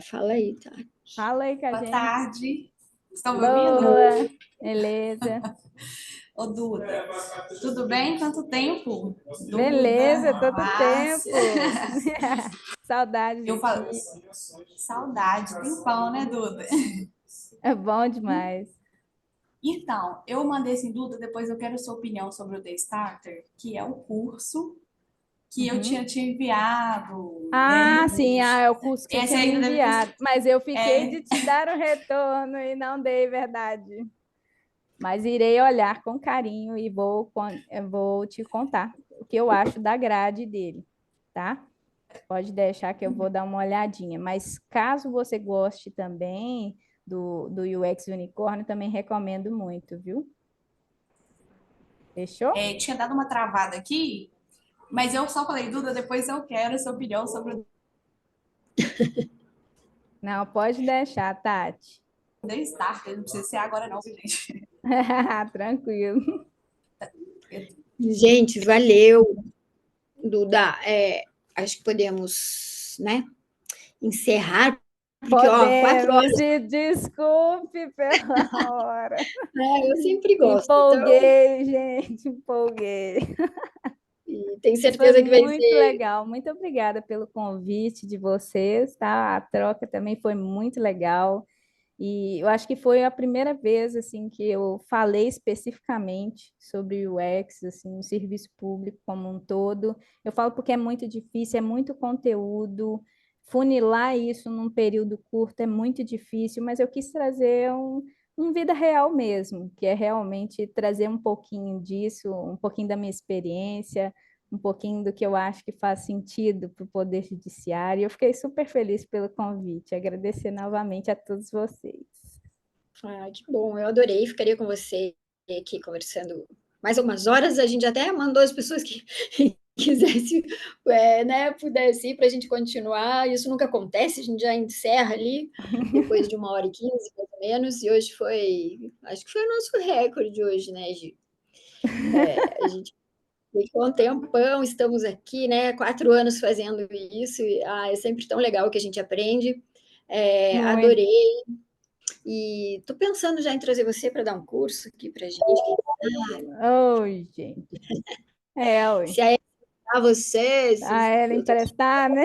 Fala aí, Tati. Fala aí com a gente. Boa tarde. Estão me Boa, ouvindo? beleza. Ô, Duda, tudo bem? Quanto tempo? Duda, Beleza, todo tempo. Saudade. Saudade, tempão, né, Duda? É bom demais. Então, eu mandei assim, Duda, depois eu quero sua opinião sobre o Daystarter, que é o curso que eu tinha te enviado. Ah, sim, é o curso que eu Esse tinha ainda deve enviado. Mas eu fiquei É. de te dar o retorno e não dei, verdade. Mas irei olhar com carinho e eu vou te contar o que eu acho da grade dele, tá? Pode deixar que eu vou dar uma olhadinha. Mas caso você goste também do UX Unicórnio, também recomendo muito, viu? Fechou? Tinha dado uma travada aqui, mas eu só falei, Duda, depois eu quero a sua opinião sobre o Não, pode deixar, Tati. Start, não precisa ser agora não, gente. Tranquilo. Gente, valeu, Duda. Acho que podemos, né, encerrar, porque, ó, 4 horas. Desculpe pela hora. Eu sempre gosto. Empolguei, gente, empolguei. E tenho certeza que vai ser muito legal. Muito obrigada pelo convite de vocês, tá? A troca também foi muito legal. E eu acho que foi a primeira vez assim que eu falei especificamente sobre o UX, assim, o serviço público como um todo. Eu falo porque é muito difícil, é muito conteúdo. Funilar isso num período curto é muito difícil, mas eu quis trazer um vida real mesmo, que é realmente trazer um pouquinho disso, um pouquinho da minha experiência, um pouquinho do que eu acho que faz sentido para o Poder Judiciário. Eu fiquei super feliz pelo convite. Agradecer novamente a todos vocês. Que bom, eu adorei. Ficaria com você aqui conversando mais algumas horas. A gente até mandou as pessoas que quisessem, né, pudesse ir para a gente continuar. Isso nunca acontece, a gente já encerra ali depois de 1h15, mais ou menos. E hoje acho que foi o nosso recorde hoje, né, Gi? A gente ficou um tempão, estamos aqui, né, 4 anos fazendo isso. E, é sempre tão legal que a gente aprende. Adorei. E tô pensando já em trazer você para dar um curso aqui para a gente. Oi, gente. Oi. Se a Ela você... A ela emprestar, né?